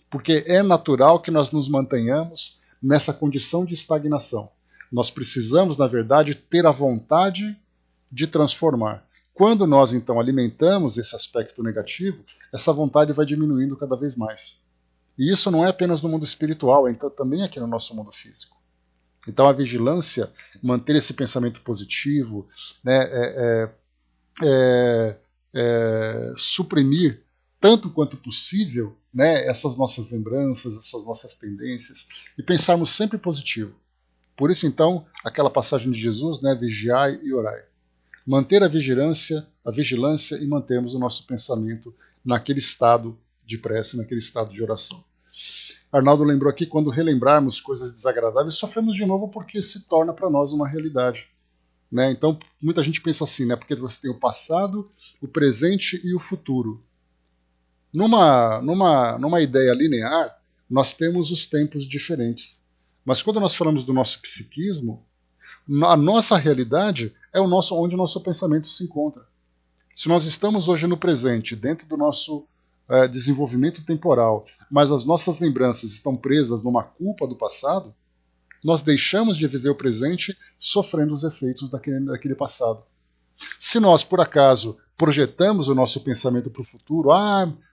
Porque é natural que nós nos mantenhamos nessa condição de estagnação. Nós precisamos, na verdade, ter a vontade de transformar. Quando nós, então, alimentamos esse aspecto negativo, essa vontade vai diminuindo cada vez mais. E isso não é apenas no mundo espiritual, é então também aqui no nosso mundo físico. Então a vigilância, manter esse pensamento positivo, né, suprimir tanto quanto possível, né, essas nossas lembranças, essas nossas tendências, e pensarmos sempre positivo. Por isso, então, aquela passagem de Jesus, né, vigiai e orai. Manter a vigilância e mantermos o nosso pensamento naquele estado de prece, naquele estado de oração. Arnaldo lembrou aqui, quando relembrarmos coisas desagradáveis, sofremos de novo porque se torna para nós uma realidade. Né? Então, muita gente pensa assim, né? Porque você tem o passado, o presente e o futuro. Numa ideia linear, nós temos os tempos diferentes. Mas quando nós falamos do nosso psiquismo, a nossa realidade é onde o nosso pensamento se encontra. Se nós estamos hoje no presente, dentro do nosso desenvolvimento temporal, mas as nossas lembranças estão presas numa culpa do passado, nós deixamos de viver o presente sofrendo os efeitos daquele passado. Se nós, por acaso, projetamos o nosso pensamento para o futuro,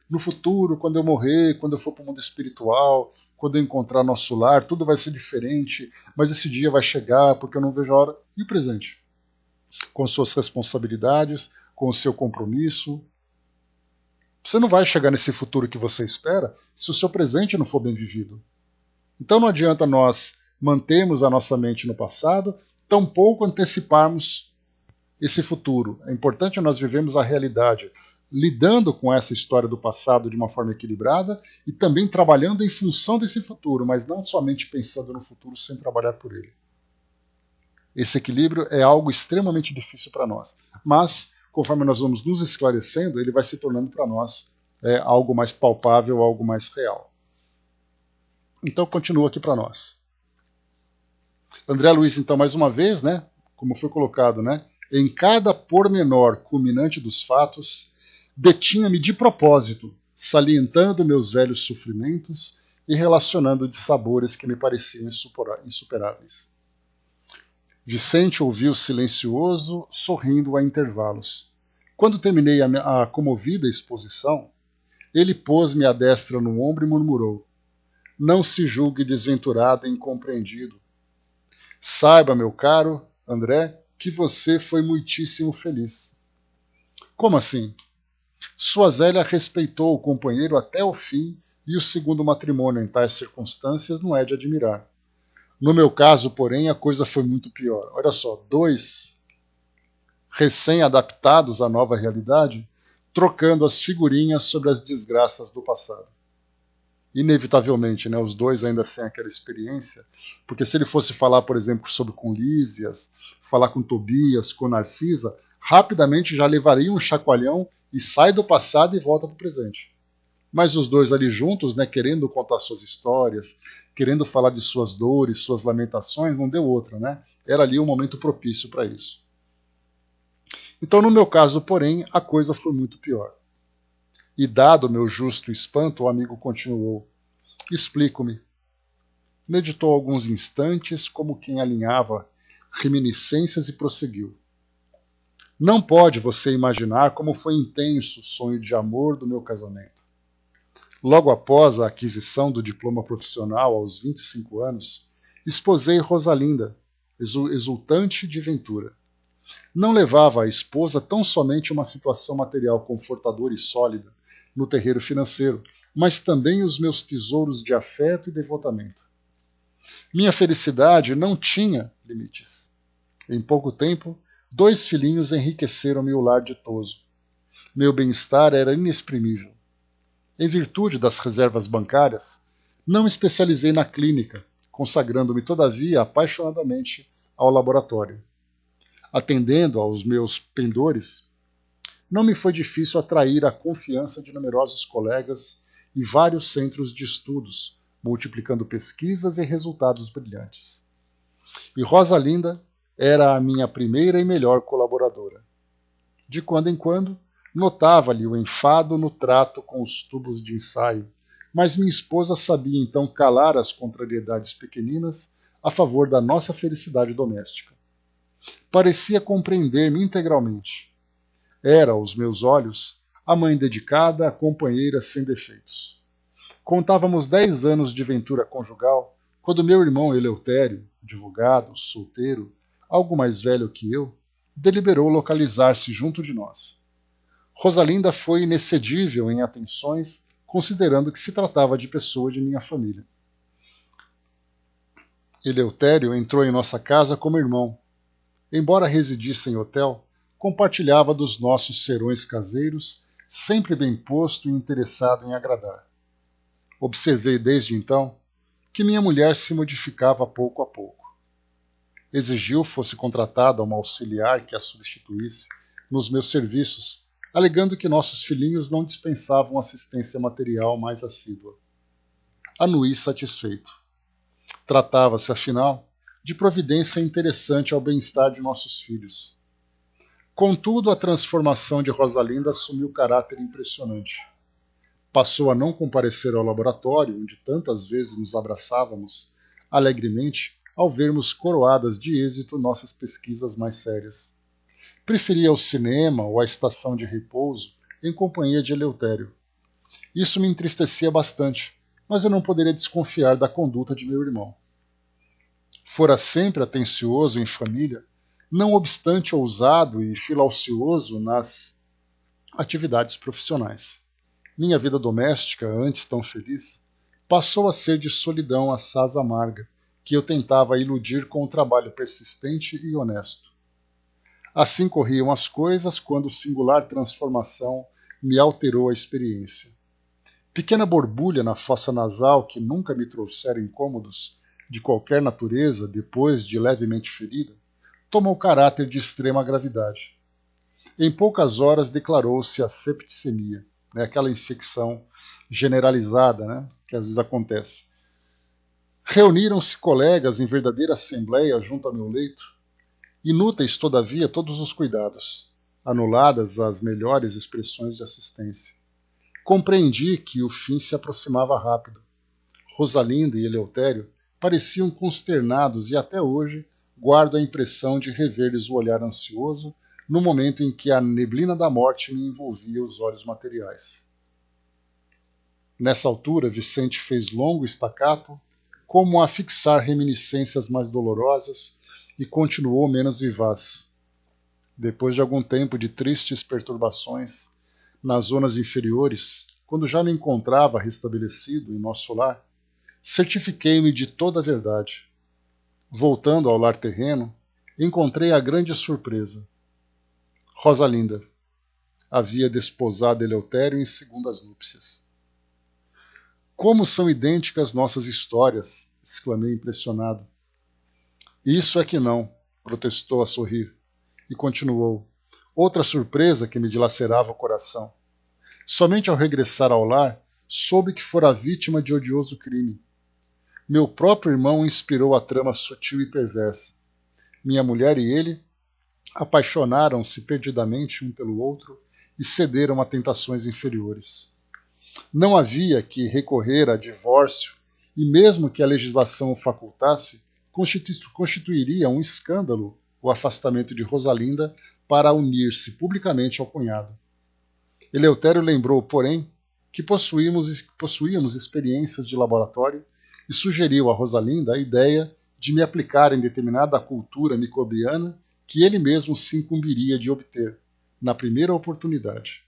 no futuro, quando eu morrer, quando eu for para o mundo espiritual, quando eu encontrar nosso lar, tudo vai ser diferente, mas esse dia vai chegar porque eu não vejo a hora. E o presente? Com suas responsabilidades, com o seu compromisso. Você não vai chegar nesse futuro que você espera se o seu presente não for bem vivido. Então não adianta nós mantermos a nossa mente no passado, tampouco anteciparmos esse futuro. É importante nós vivemos a realidade, lidando com essa história do passado de uma forma equilibrada e também trabalhando em função desse futuro, mas não somente pensando no futuro sem trabalhar por ele. Esse equilíbrio é algo extremamente difícil para nós, mas conforme nós vamos nos esclarecendo, ele vai se tornando para nós algo mais palpável, algo mais real. Então continua aqui para nós. André Luiz, então, mais uma vez, né, como foi colocado, né, em cada pormenor culminante dos fatos, detinha-me de propósito, salientando meus velhos sofrimentos e relacionando dissabores que me pareciam insuperáveis. Vicente ouviu silencioso, sorrindo a intervalos. Quando terminei a comovida exposição, ele pôs-me a destra no ombro e murmurou: não se julgue desventurado e incompreendido. Saiba, meu caro André, que você foi muitíssimo feliz. Como assim? Sua Zélia respeitou o companheiro até o fim e o segundo matrimônio em tais circunstâncias não é de admirar. No meu caso, porém, a coisa foi muito pior. Olha só, 2 recém-adaptados à nova realidade, trocando as figurinhas sobre as desgraças do passado. Inevitavelmente, né, os dois ainda sem aquela experiência, porque se ele fosse falar, por exemplo, com Lísias, falar com Tobias, com Narcisa, rapidamente já levaria um chacoalhão e sai do passado e volta para o presente. Mas os dois ali juntos, né, querendo contar suas histórias, querendo falar de suas dores, suas lamentações, não deu outra, né? Era ali um momento propício para isso. Então, no meu caso, porém, a coisa foi muito pior. E dado o meu justo espanto, o amigo continuou: explico-me. Meditou alguns instantes, como quem alinhava reminiscências, e prosseguiu: não pode você imaginar como foi intenso o sonho de amor do meu casamento. Logo após a aquisição do diploma profissional aos 25 anos, esposei Rosalinda, exultante de ventura. Não levava a esposa tão somente uma situação material confortadora e sólida no terreiro financeiro, mas também os meus tesouros de afeto e devotamento. Minha felicidade não tinha limites. Em pouco tempo, 2 filhinhos enriqueceram meu lar ditoso. Meu bem-estar era inexprimível. Em virtude das reservas bancárias, não me especializei na clínica, consagrando-me, todavia, apaixonadamente ao laboratório. Atendendo aos meus pendores, não me foi difícil atrair a confiança de numerosos colegas e vários centros de estudos, multiplicando pesquisas e resultados brilhantes. E Rosalinda era a minha primeira e melhor colaboradora. De quando em quando, Notava-lhe o enfado no trato com os tubos de ensaio, mas minha esposa sabia então calar as contrariedades pequeninas a favor da nossa felicidade doméstica. Parecia compreender-me integralmente. Era, aos meus olhos, a mãe dedicada, a companheira sem defeitos. Contávamos 10 anos de ventura conjugal quando meu irmão Eleutério, advogado, solteiro, algo mais velho que eu, deliberou localizar-se junto de nós. Rosalinda foi inexcedível em atenções, considerando que se tratava de pessoa de minha família. Eleutério entrou em nossa casa como irmão. Embora residisse em hotel, compartilhava dos nossos serões caseiros, sempre bem posto e interessado em agradar. Observei desde então que minha mulher se modificava pouco a pouco. Exigiu fosse contratada uma auxiliar que a substituísse nos meus serviços, alegando que nossos filhinhos não dispensavam assistência material mais assídua. Anuí satisfeito. Tratava-se, afinal, de providência interessante ao bem-estar de nossos filhos. Contudo, a transformação de Rosalinda assumiu caráter impressionante. Passou a não comparecer ao laboratório, onde tantas vezes nos abraçávamos alegremente ao vermos coroadas de êxito nossas pesquisas mais sérias. Preferia o cinema ou a estação de repouso em companhia de Eleutério. Isso me entristecia bastante, mas eu não poderia desconfiar da conduta de meu irmão. Fora sempre atencioso em família, não obstante ousado e filaucioso nas atividades profissionais. Minha vida doméstica, antes tão feliz, passou a ser de solidão assaz amarga, que eu tentava iludir com um trabalho persistente e honesto. Assim corriam as coisas quando singular transformação me alterou a experiência. Pequena borbulha na fossa nasal que nunca me trouxera incômodos de qualquer natureza depois de levemente ferida, tomou caráter de extrema gravidade. Em poucas horas declarou-se a septicemia, aquela infecção generalizada, que às vezes acontece. Reuniram-se colegas em verdadeira assembleia junto ao meu leito. Inúteis, todavia, todos os cuidados, anuladas as melhores expressões de assistência. Compreendi que o fim se aproximava rápido. Rosalinda e Eleutério pareciam consternados e até hoje guardo a impressão de rever-lhes o olhar ansioso no momento em que a neblina da morte me envolvia os olhos materiais. Nessa altura, Vicente fez longo estacato, como a fixar reminiscências mais dolorosas, e continuou menos vivaz. Depois de algum tempo de tristes perturbações nas zonas inferiores, quando já me encontrava restabelecido em nosso lar, certifiquei-me de toda a verdade. Voltando ao lar terreno, encontrei a grande surpresa. Rosalinda havia desposado Eleutério em segundas núpcias. Como são idênticas nossas histórias! Exclamei impressionado. Isso é que não, protestou a sorrir, e continuou. Outra surpresa que me dilacerava o coração. Somente ao regressar ao lar, soube que fora vítima de odioso crime. Meu próprio irmão inspirou a trama sutil e perversa. Minha mulher e ele apaixonaram-se perdidamente um pelo outro e cederam a tentações inferiores. Não havia que recorrer a divórcio, e mesmo que a legislação o facultasse, constituiria um escândalo o afastamento de Rosalinda para unir-se publicamente ao cunhado. Eleutério lembrou, porém, que possuíamos experiências de laboratório e sugeriu a Rosalinda a ideia de me aplicar em determinada cultura microbiana que ele mesmo se incumbiria de obter, na primeira oportunidade.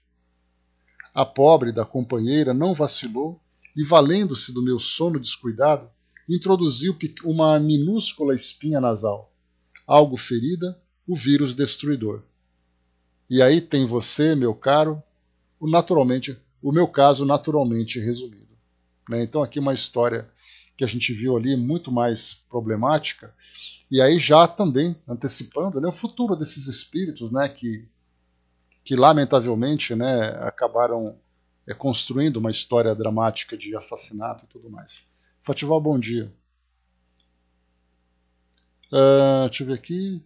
A pobre da companheira não vacilou e, valendo-se do meu sono descuidado, introduziu uma minúscula espinha nasal. Algo ferida, o vírus destruidor. E aí tem você, meu caro, o meu caso naturalmente resumido. Então aqui uma história que a gente viu ali muito mais problemática, e aí já também antecipando o futuro desses espíritos que lamentavelmente acabaram construindo uma história dramática de assassinato e tudo mais. Fatival, bom dia. Deixa eu ver aqui.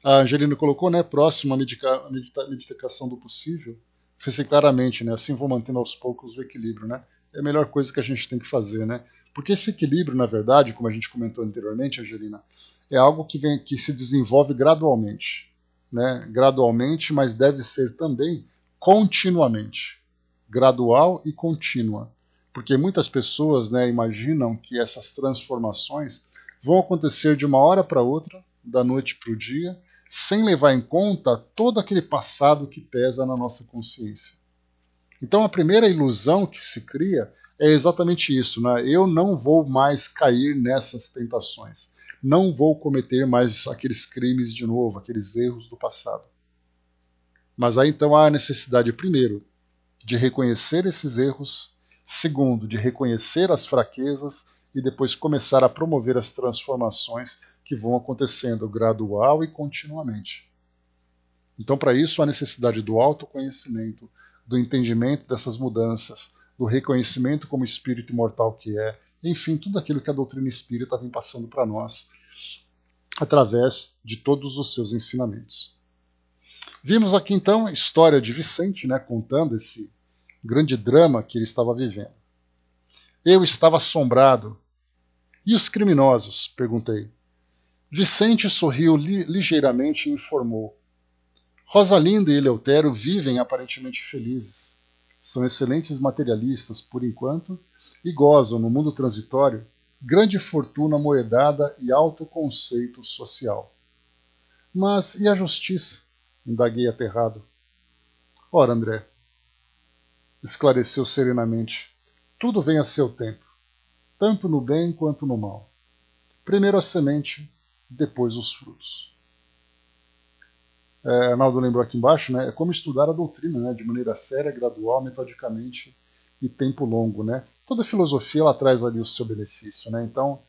A Angelina colocou, né, próximo à medicação do possível, reciclar a mente, né, assim vou mantendo aos poucos o equilíbrio, né, é a melhor coisa que a gente tem que fazer, né, porque esse equilíbrio, na verdade, como a gente comentou anteriormente, Angelina, é algo que se desenvolve gradualmente, né, gradualmente, mas deve ser também continuamente, gradual e contínua, porque muitas pessoas, né, imaginam que essas transformações vão acontecer de uma hora para outra, da noite para o dia, sem levar em conta todo aquele passado que pesa na nossa consciência. Então a primeira ilusão que se cria é exatamente isso, né? Eu não vou mais cair nessas tentações, não vou cometer mais aqueles crimes de novo, aqueles erros do passado. Mas aí então há a necessidade, primeiro, de reconhecer esses erros, segundo, de reconhecer as fraquezas e depois começar a promover as transformações que vão acontecendo gradual e continuamente. Então, para isso, há necessidade do autoconhecimento, do entendimento dessas mudanças, do reconhecimento como espírito imortal que é, enfim, tudo aquilo que a doutrina espírita vem passando para nós através de todos os seus ensinamentos. Vimos aqui então a história de Vicente, né, contando esse grande drama que ele estava vivendo. Eu estava assombrado. E os criminosos? Perguntei. Vicente sorriu ligeiramente e informou. Rosalinda e Eleutério vivem aparentemente felizes. São excelentes materialistas, por enquanto, e gozam, no mundo transitório, grande fortuna moedada e alto conceito social. Mas e a justiça? Indaguei aterrado. Ora, André, esclareceu serenamente, tudo vem a seu tempo, tanto no bem quanto no mal. Primeiro a semente, depois os frutos. Arnaldo lembrou aqui embaixo, né, é como estudar a doutrina, né, de maneira séria, gradual, metodicamente e tempo longo. Né. Toda filosofia ela traz ali o seu benefício. Né, então,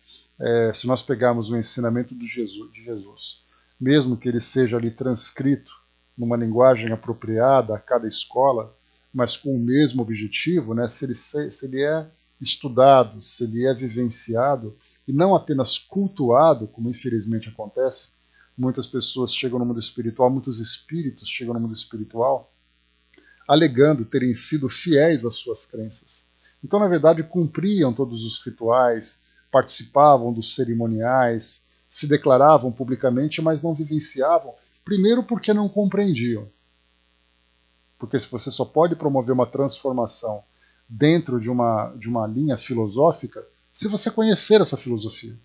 se nós pegarmos o ensinamento de Jesus, mesmo que ele seja ali transcrito numa linguagem apropriada a cada escola, mas com o mesmo objetivo, né, se ele é estudado, se ele é vivenciado e não apenas cultuado, como infelizmente acontece, muitas pessoas chegam no mundo espiritual, muitos espíritos chegam no mundo espiritual, alegando terem sido fiéis às suas crenças. Então, na verdade, cumpriam todos os rituais, participavam dos cerimoniais, se declaravam publicamente, mas não vivenciavam, primeiro porque não compreendiam. Porque se você só pode promover uma transformação dentro de uma linha filosófica se você conhecer essa filosofia.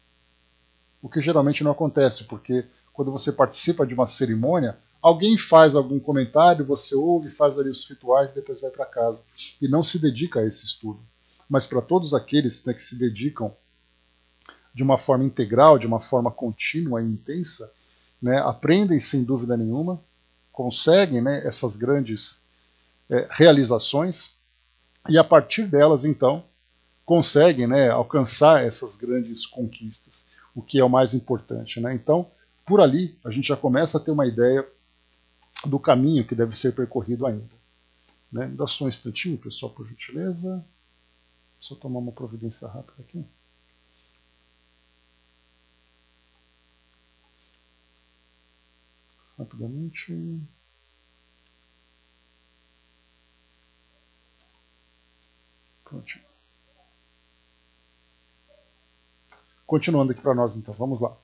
O que geralmente não acontece, porque quando você participa de uma cerimônia, alguém faz algum comentário, você ouve, faz ali os rituais e depois vai para casa. E não se dedica a esse estudo. Mas para todos aqueles, né, que se dedicam de uma forma integral, de uma forma contínua e intensa, né, aprendem sem dúvida nenhuma, conseguem, né, essas grandes realizações e a partir delas, então, conseguem, né, alcançar essas grandes conquistas, o que é o mais importante. Né? Então, por ali, a gente já começa a ter uma ideia do caminho que deve ser percorrido ainda. Né? Dá só um instantinho, pessoal, por gentileza. Só tomar uma providência rápida aqui. Rapidamente. Prontinho. Continuando aqui para nós, então. Vamos lá.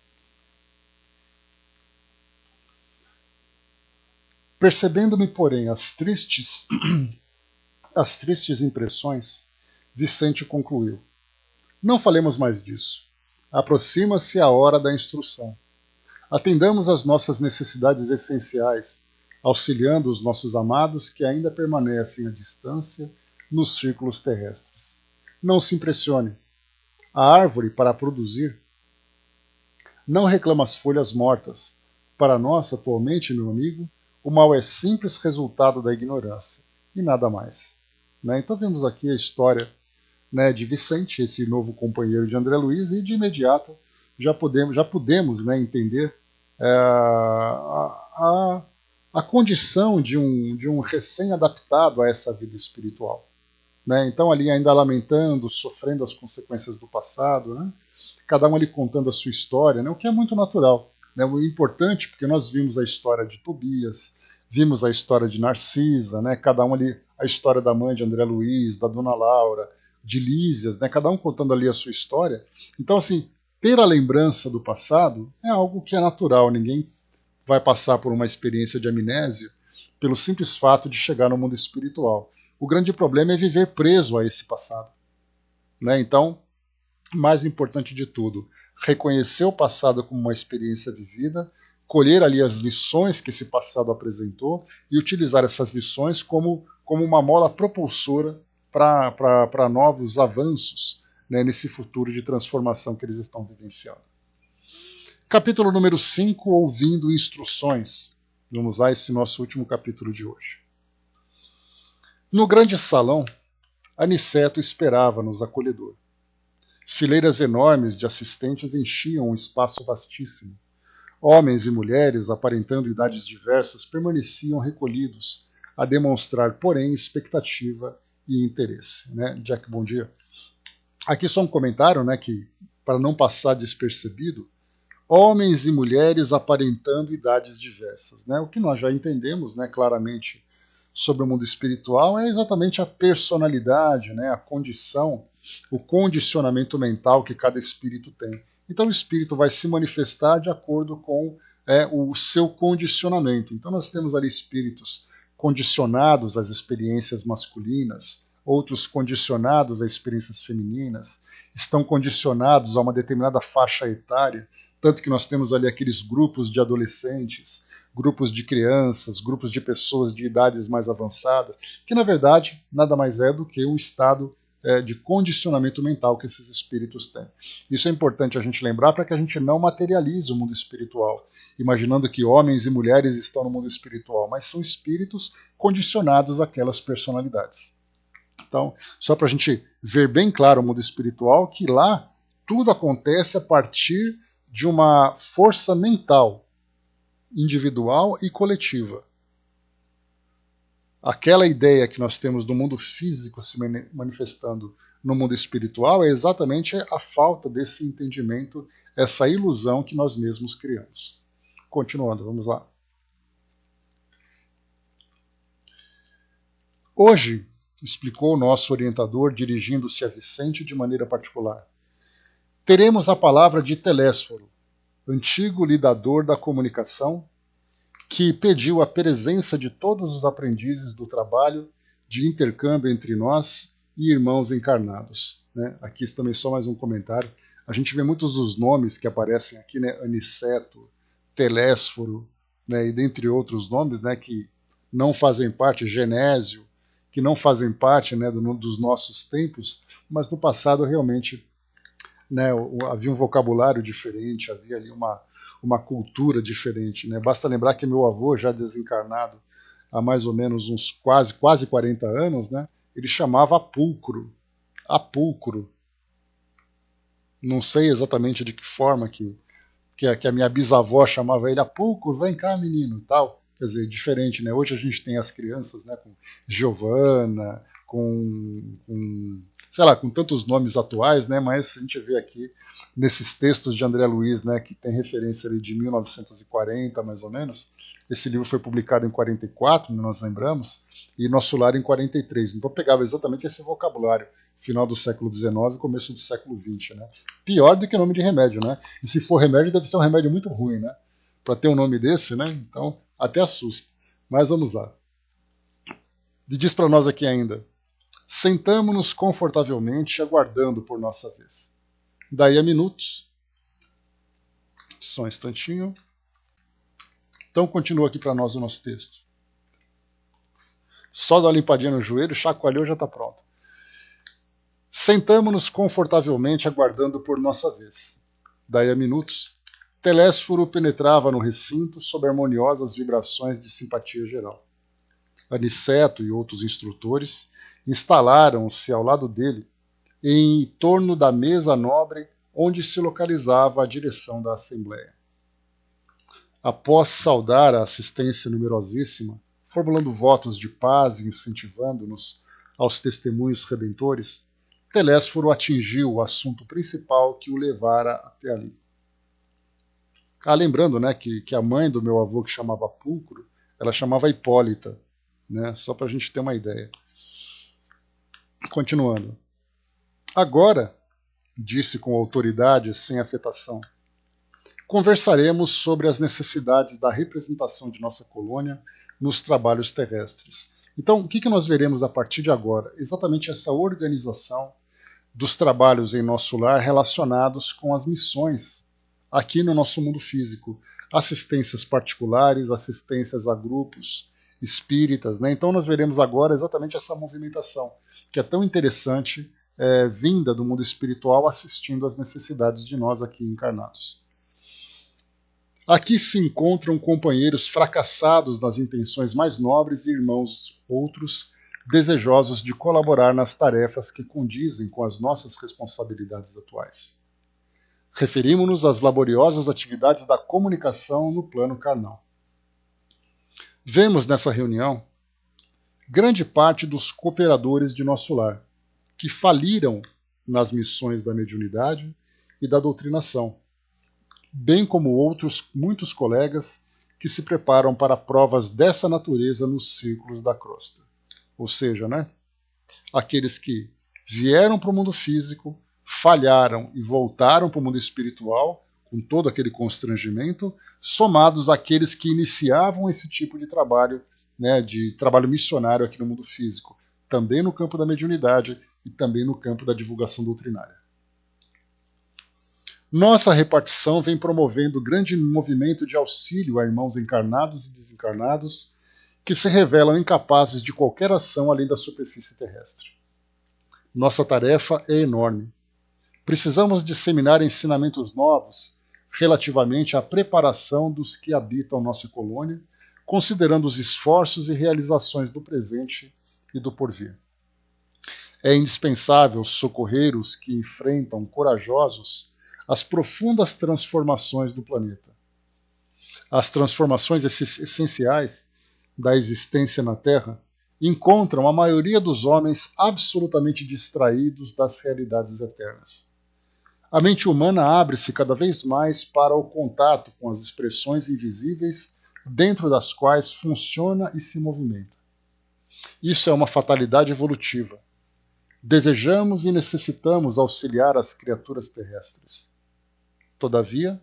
Percebendo-me, porém, as tristes impressões, Vicente concluiu. Não falemos mais disso. Aproxima-se a hora da instrução. Atendamos às nossas necessidades essenciais, auxiliando os nossos amados que ainda permanecem à distância nos círculos terrestres. Não se impressione. A árvore, para produzir, não reclama as folhas mortas. Para nós, atualmente, meu amigo, o mal é simples resultado da ignorância, e nada mais. Né? Então vemos aqui a história, né, de Vicente, esse novo companheiro de André Luiz, e de imediato já podemos, né, entender a condição de um recém-adaptado a essa vida espiritual. Né? Então ali ainda lamentando, sofrendo as consequências do passado, né? Cada um ali contando a sua história, né? O que é muito natural. né? O importante, porque nós vimos a história de Tobias, vimos a história de Narcisa, né? Cada um ali, a história da mãe de André Luiz, da Dona Laura, de Lísias, né? Cada um contando ali a sua história. Então, assim, ter a lembrança do passado é algo que é natural, ninguém vai passar por uma experiência de amnésia pelo simples fato de chegar no mundo espiritual. O grande problema é viver preso a esse passado, né? Então, mais importante de tudo, reconhecer o passado como uma experiência vivida, colher ali as lições que esse passado apresentou e utilizar essas lições como uma mola propulsora para novos avanços, né, nesse futuro de transformação que eles estão vivenciando. Capítulo número 5, ouvindo instruções. Vamos lá, esse nosso último capítulo de hoje. No grande salão, Aniceto esperava-nos acolhedor. Fileiras enormes de assistentes enchiam um espaço vastíssimo. Homens e mulheres, aparentando idades diversas, permaneciam recolhidos, a demonstrar, porém, expectativa e interesse. Né? Jack, bom dia. Aqui só um comentário, né, que, para não passar despercebido, homens e mulheres aparentando idades diversas. Né? O que nós já entendemos, né, claramente sobre o mundo espiritual é exatamente a personalidade, né, a condição, o condicionamento mental que cada espírito tem. Então o espírito vai se manifestar de acordo com o seu condicionamento. Então nós temos ali espíritos condicionados às experiências masculinas, outros condicionados a experiências femininas, estão condicionados a uma determinada faixa etária, tanto que nós temos ali aqueles grupos de adolescentes, grupos de crianças, grupos de pessoas de idades mais avançadas, que na verdade nada mais é do que um estado de condicionamento mental que esses espíritos têm. Isso é importante a gente lembrar para que a gente não materialize o mundo espiritual, imaginando que homens e mulheres estão no mundo espiritual, mas são espíritos condicionados àquelas personalidades. Então, só para a gente ver bem claro o mundo espiritual, que lá tudo acontece a partir de uma força mental, individual e coletiva. Aquela ideia que nós temos do mundo físico se manifestando no mundo espiritual é exatamente a falta desse entendimento, essa ilusão que nós mesmos criamos. Continuando, vamos lá. Hoje, explicou o nosso orientador, dirigindo-se a Vicente de maneira particular, teremos a palavra de Telésforo, antigo lidador da comunicação, que pediu a presença de todos os aprendizes do trabalho de intercâmbio entre nós e irmãos encarnados. Né? Aqui também só mais um comentário. A gente vê muitos dos nomes que aparecem aqui, né? Aniceto, Telésforo, né? E dentre outros nomes, né? Que não fazem parte, Genésio, que não fazem parte, né? Dos nossos tempos, mas no passado realmente, né? Havia um vocabulário diferente, havia ali uma cultura diferente. Né? Basta lembrar que meu avô, já desencarnado há mais ou menos uns quase 40 anos, né? Ele chamava Apulcro. Apulcro. Não sei exatamente de que forma que a minha bisavó chamava ele Apulcro, vem cá menino, tal. Quer dizer, diferente, né? Hoje a gente tem as crianças, né, com Giovana, sei lá, com tantos nomes atuais, né? Mas a gente vê aqui nesses textos de André Luiz, né, que tem referência ali de 1940, mais ou menos. Esse livro foi publicado em 44, nós lembramos, e Nosso Lar em 43. Então pegava exatamente esse vocabulário, final do século XIX e começo do século XX. Né? Pior do que nome de remédio, né? E se for remédio, deve ser um remédio muito ruim, né? Para ter um nome desse, né? Então até assusta. Mas vamos lá. Ele diz para nós aqui ainda: sentamo-nos confortavelmente, aguardando por nossa vez. Daí a minutos. Só um instantinho. Então continua aqui para nós o nosso texto. Só dá uma limpadinha no joelho, chacoalhou, já está pronto. Sentamo-nos confortavelmente, aguardando por nossa vez. Daí a minutos, Telésforo penetrava no recinto sob harmoniosas vibrações de simpatia geral. Aniceto e outros instrutores instalaram-se ao lado dele, em torno da mesa nobre onde se localizava a direção da Assembleia. Após saudar a assistência numerosíssima, formulando votos de paz e incentivando-nos aos testemunhos redentores, Telésforo atingiu o assunto principal que o levara até ali. Lembrando, né, que a mãe do meu avô, que chamava Pulcro, ela chamava Hipólita, né, só para a gente ter uma ideia. Continuando. Agora, disse com autoridade, sem afetação, conversaremos sobre as necessidades da representação de nossa colônia nos trabalhos terrestres. Então, o que nós veremos a partir de agora? Exatamente essa organização dos trabalhos em nosso lar relacionados com as missões aqui no nosso mundo físico. Assistências particulares, assistências a grupos espíritas. Né? Então, nós veremos agora exatamente essa movimentação, que é tão interessante, vinda do mundo espiritual, assistindo às necessidades de nós aqui encarnados. Aqui se encontram companheiros fracassados nas intenções mais nobres e irmãos outros desejosos de colaborar nas tarefas que condizem com as nossas responsabilidades atuais. Referimos-nos às laboriosas atividades da comunicação no plano carnal. Vemos nessa reunião grande parte dos cooperadores de nosso lar, que faliram nas missões da mediunidade e da doutrinação, bem como outros muitos colegas que se preparam para provas dessa natureza nos círculos da crosta. Ou seja, né, aqueles que vieram para o mundo físico, falharam e voltaram para o mundo espiritual, com todo aquele constrangimento, somados àqueles que iniciavam esse tipo de trabalho, né, de trabalho missionário aqui no mundo físico, também no campo da mediunidade e também no campo da divulgação doutrinária. Nossa repartição vem promovendo grande movimento de auxílio a irmãos encarnados e desencarnados que se revelam incapazes de qualquer ação além da superfície terrestre. Nossa tarefa é enorme. Precisamos disseminar ensinamentos novos relativamente à preparação dos que habitam nossa colônia, considerando os esforços e realizações do presente e do porvir. É indispensável socorrer os que enfrentam corajosos as profundas transformações do planeta. As transformações essenciais da existência na Terra encontram a maioria dos homens absolutamente distraídos das realidades eternas. A mente humana abre-se cada vez mais para o contato com as expressões invisíveis dentro das quais funciona e se movimenta. Isso é uma fatalidade evolutiva. Desejamos e necessitamos auxiliar as criaturas terrestres. Todavia,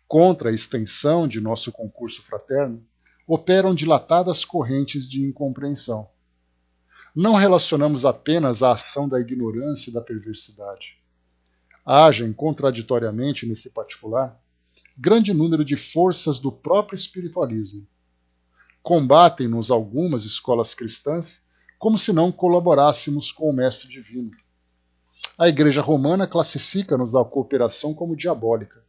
contra a extensão de nosso concurso fraterno, operam dilatadas correntes de incompreensão. Não relacionamos apenas a ação da ignorância e da perversidade. Agem contraditoriamente nesse particular grande número de forças do próprio espiritualismo. Combatem-nos algumas escolas cristãs como se não colaborássemos com o Mestre Divino. A Igreja Romana classifica-nos a cooperação como diabólica.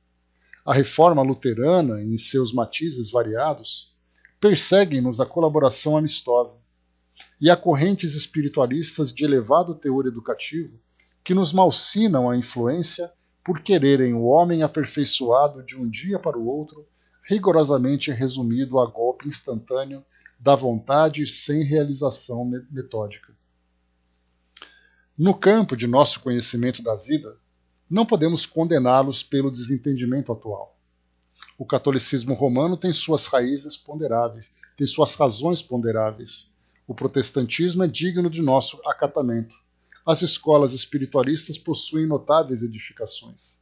A Reforma Luterana, em seus matizes variados, perseguem-nos a colaboração amistosa. E há correntes espiritualistas de elevado teor educativo que nos malsinam a influência por quererem o homem aperfeiçoado de um dia para o outro, rigorosamente resumido a golpe instantâneo da vontade sem realização metódica. No campo de nosso conhecimento da vida, não podemos condená-los pelo desentendimento atual. O catolicismo romano tem suas raízes ponderáveis, tem suas razões ponderáveis. O protestantismo é digno de nosso acatamento. As escolas espiritualistas possuem notáveis edificações.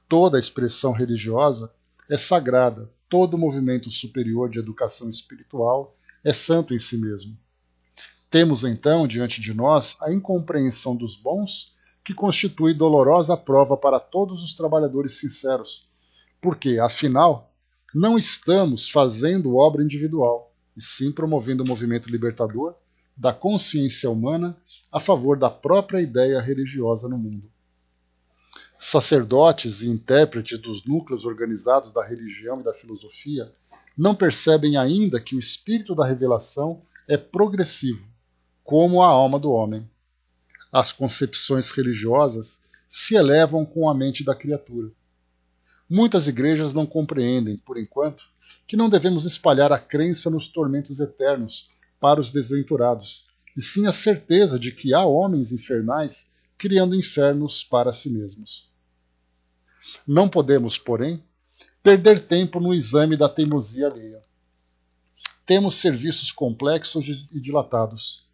Toda expressão religiosa é sagrada, todo movimento superior de educação espiritual é santo em si mesmo. Temos então diante de nós a incompreensão dos bons, que constitui dolorosa prova para todos os trabalhadores sinceros, porque, afinal, não estamos fazendo obra individual, e sim promovendo o movimento libertador da consciência humana a favor da própria ideia religiosa no mundo. Sacerdotes e intérpretes dos núcleos organizados da religião e da filosofia não percebem ainda que o espírito da revelação é progressivo, como a alma do homem. As concepções religiosas se elevam com a mente da criatura. Muitas igrejas não compreendem, por enquanto, que não devemos espalhar a crença nos tormentos eternos para os desventurados, e sim a certeza de que há homens infernais criando infernos para si mesmos. Não podemos, porém, perder tempo no exame da teimosia alheia. Temos serviços complexos e dilatados.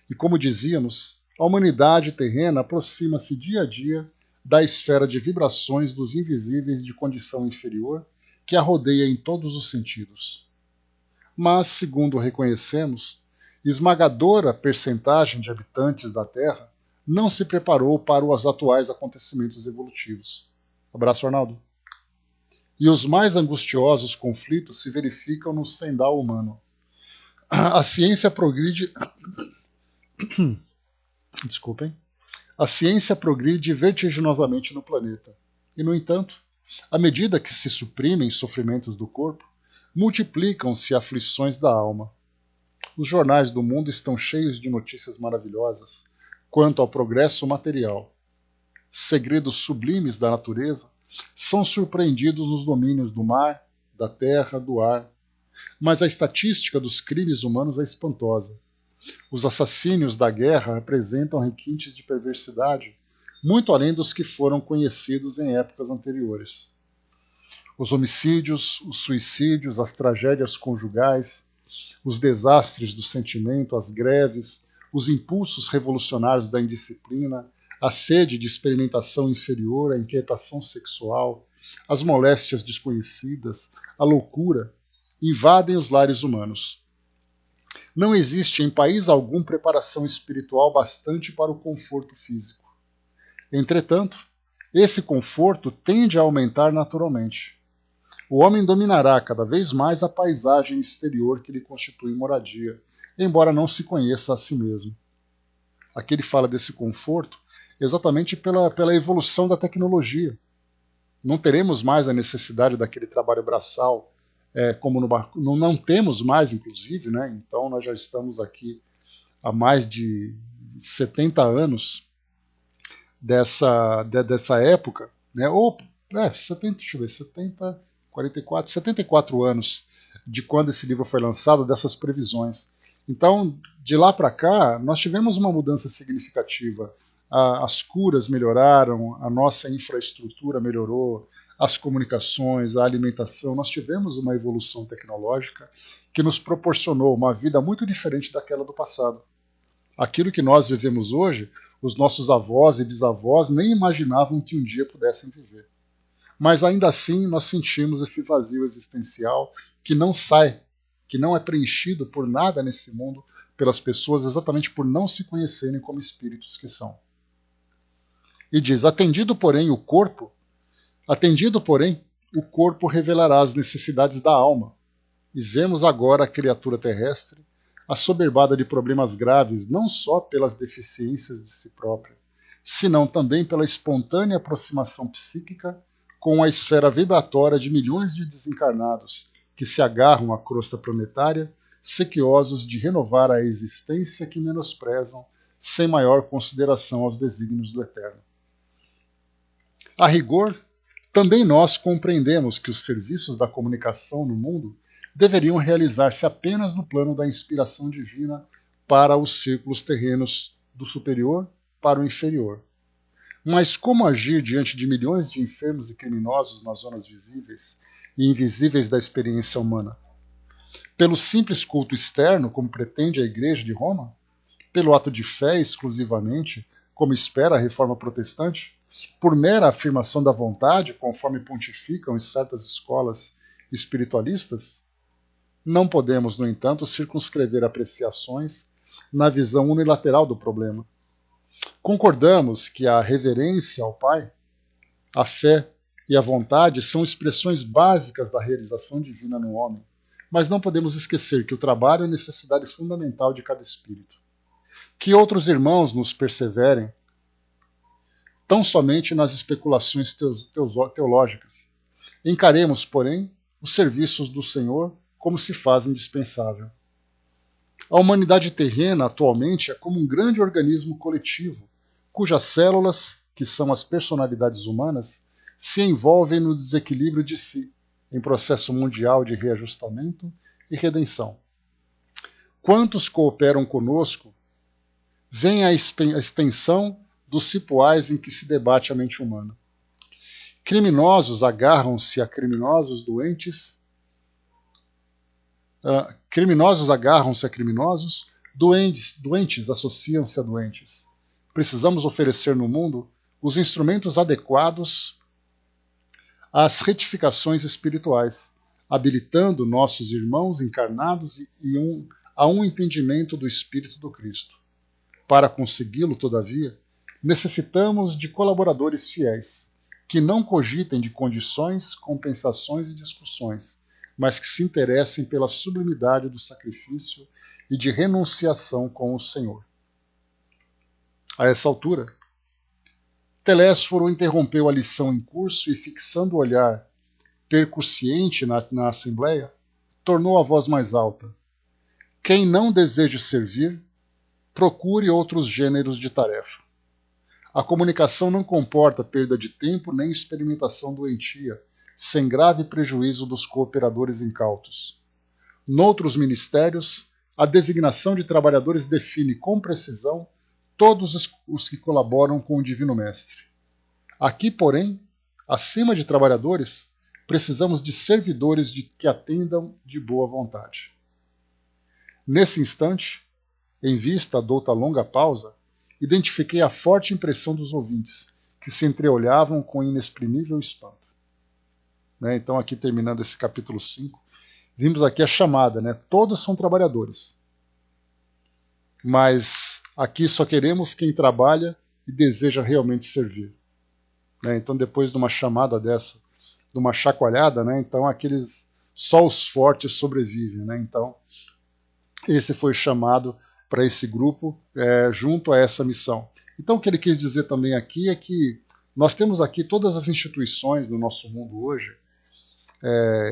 E como dizíamos, a humanidade terrena aproxima-se dia a dia da esfera de vibrações dos invisíveis de condição inferior que a rodeia em todos os sentidos. Mas, segundo reconhecemos, esmagadora percentagem de habitantes da Terra não se preparou para os atuais acontecimentos evolutivos. Abraço, Arnaldo. E os mais angustiosos conflitos se verificam no sendal humano. A ciência progride... Desculpem. A ciência progride vertiginosamente no planeta. E, no entanto, à medida que se suprimem sofrimentos do corpo, multiplicam-se aflições da alma. Os jornais do mundo estão cheios de notícias maravilhosas quanto ao progresso material. Segredos sublimes da natureza são surpreendidos nos domínios do mar, da terra, do ar. Mas a estatística dos crimes humanos é espantosa. Os assassínios da guerra apresentam requintes de perversidade muito além dos que foram conhecidos em épocas anteriores. Os homicídios, os suicídios, as tragédias conjugais, os desastres do sentimento, as greves, os impulsos revolucionários da indisciplina, a sede de experimentação inferior, a inquietação sexual, as moléstias desconhecidas, a loucura, invadem os lares humanos. Não existe em país algum preparação espiritual bastante para o conforto físico. Entretanto, esse conforto tende a aumentar naturalmente. O homem dominará cada vez mais a paisagem exterior que lhe constitui moradia, embora não se conheça a si mesmo. Aqui ele fala desse conforto exatamente pela evolução da tecnologia. Não teremos mais a necessidade daquele trabalho braçal, como no barco. Não temos mais, inclusive, né? Então nós já estamos aqui há mais de 70 anos dessa época, né? Ou 74 anos de quando esse livro foi lançado, dessas previsões. Então, de lá para cá, nós tivemos uma mudança significativa. As curas melhoraram, a nossa infraestrutura melhorou, as comunicações, a alimentação. Nós tivemos uma evolução tecnológica que nos proporcionou uma vida muito diferente daquela do passado. Aquilo que nós vivemos hoje, os nossos avós e bisavós nem imaginavam que um dia pudessem viver. Mas ainda assim nós sentimos esse vazio existencial que não sai, que não é preenchido por nada nesse mundo pelas pessoas, exatamente por não se conhecerem como espíritos que são. E diz, atendido, porém, o corpo revelará as necessidades da alma. E vemos agora a criatura terrestre assoberbada de problemas graves, não só pelas deficiências de si própria, senão também pela espontânea aproximação psíquica com a esfera vibratória de milhões de desencarnados que se agarram à crosta planetária, sequiosos de renovar a existência que menosprezam, sem maior consideração aos desígnios do Eterno. A rigor, também nós compreendemos que os serviços da comunicação no mundo deveriam realizar-se apenas no plano da inspiração divina para os círculos terrenos do superior para o inferior. Mas como agir diante de milhões de enfermos e criminosos nas zonas visíveis e invisíveis da experiência humana? Pelo simples culto externo, como pretende a Igreja de Roma? Pelo ato de fé exclusivamente, como espera a Reforma Protestante? Por mera afirmação da vontade, conforme pontificam em certas escolas espiritualistas? Não podemos, no entanto, circunscrever apreciações na visão unilateral do problema. Concordamos que a reverência ao Pai, a fé e a vontade são expressões básicas da realização divina no homem, mas não podemos esquecer que o trabalho é necessidade fundamental de cada espírito. Que outros irmãos nos perseverem tão somente nas especulações teológicas. Encaremos, porém, os serviços do Senhor como se faz indispensável. A humanidade terrena, atualmente, é como um grande organismo coletivo, cujas células, que são as personalidades humanas, se envolvem no desequilíbrio de si, em processo mundial de reajustamento e redenção. Quantos cooperam conosco, veem a extensão dos cipoais em que se debate a mente humana. Criminosos agarram-se a criminosos, criminosos agarram-se a criminosos, doentes associam-se a doentes. Precisamos oferecer no mundo os instrumentos adequados às retificações espirituais, habilitando nossos irmãos encarnados a um entendimento do Espírito do Cristo. Para consegui-lo, todavia, necessitamos de colaboradores fiéis, que não cogitem de condições, compensações e discussões, mas que se interessem pela sublimidade do sacrifício e de renunciação com o Senhor. A essa altura, Telésforo interrompeu a lição em curso e, fixando o olhar percussiente na assembleia, tornou a voz mais alta. Quem não deseja servir, procure outros gêneros de tarefa. A comunicação não comporta perda de tempo nem experimentação doentia, sem grave prejuízo dos cooperadores incautos. Noutros ministérios, a designação de trabalhadores define com precisão todos os que colaboram com o Divino Mestre. Aqui, porém, acima de trabalhadores, precisamos de servidores que atendam de boa vontade. Nesse instante, em vista douta longa pausa, identifiquei a forte impressão dos ouvintes, que se entreolhavam com inexprimível espanto. Então, aqui terminando esse capítulo 5, vimos aqui a chamada, todos são trabalhadores. Mas aqui só queremos quem trabalha e deseja realmente servir. Então, depois de uma chamada dessa, de uma chacoalhada, então só os fortes sobrevivem. Então, esse foi chamado para esse grupo junto a essa missão. Então, o que ele quis dizer também aqui é que nós temos aqui todas as instituições no nosso mundo hoje,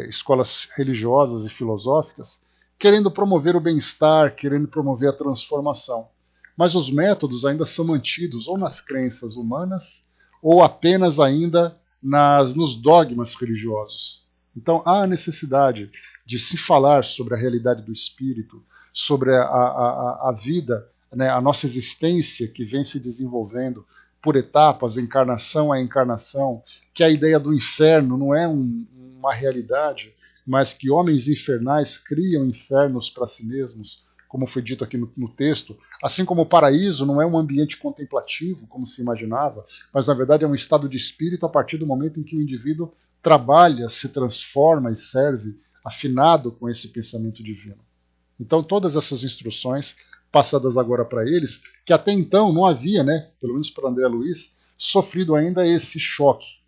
escolas religiosas e filosóficas, querendo promover o bem-estar, querendo promover a transformação. Mas os métodos ainda são mantidos ou nas crenças humanas ou apenas ainda nos dogmas religiosos. Então há a necessidade de se falar sobre a realidade do espírito, sobre a vida, a nossa existência que vem se desenvolvendo por etapas, encarnação a encarnação, que a ideia do inferno não é uma realidade, mas que homens infernais criam infernos para si mesmos, como foi dito aqui no texto, assim como o paraíso não é um ambiente contemplativo, como se imaginava, mas na verdade é um estado de espírito a partir do momento em que o indivíduo trabalha, se transforma e serve, afinado com esse pensamento divino. Então todas essas instruções passadas agora para eles, que até então não havia, pelo menos para André Luiz, sofrido ainda esse choque.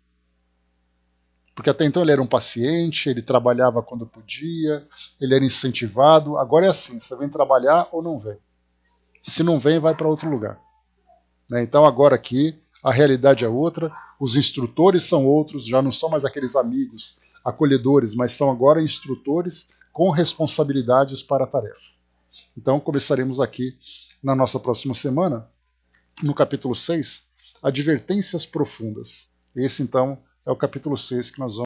Porque até então ele era um paciente, ele trabalhava quando podia, ele era incentivado. Agora é assim, você vem trabalhar ou não vem. Se não vem, vai para outro lugar. Então agora aqui, a realidade é outra, os instrutores são outros, já não são mais aqueles amigos acolhedores, mas são agora instrutores com responsabilidades para a tarefa. Então começaremos aqui na nossa próxima semana, no capítulo 6, Advertências Profundas. Esse então é o capítulo 6 que nós vamos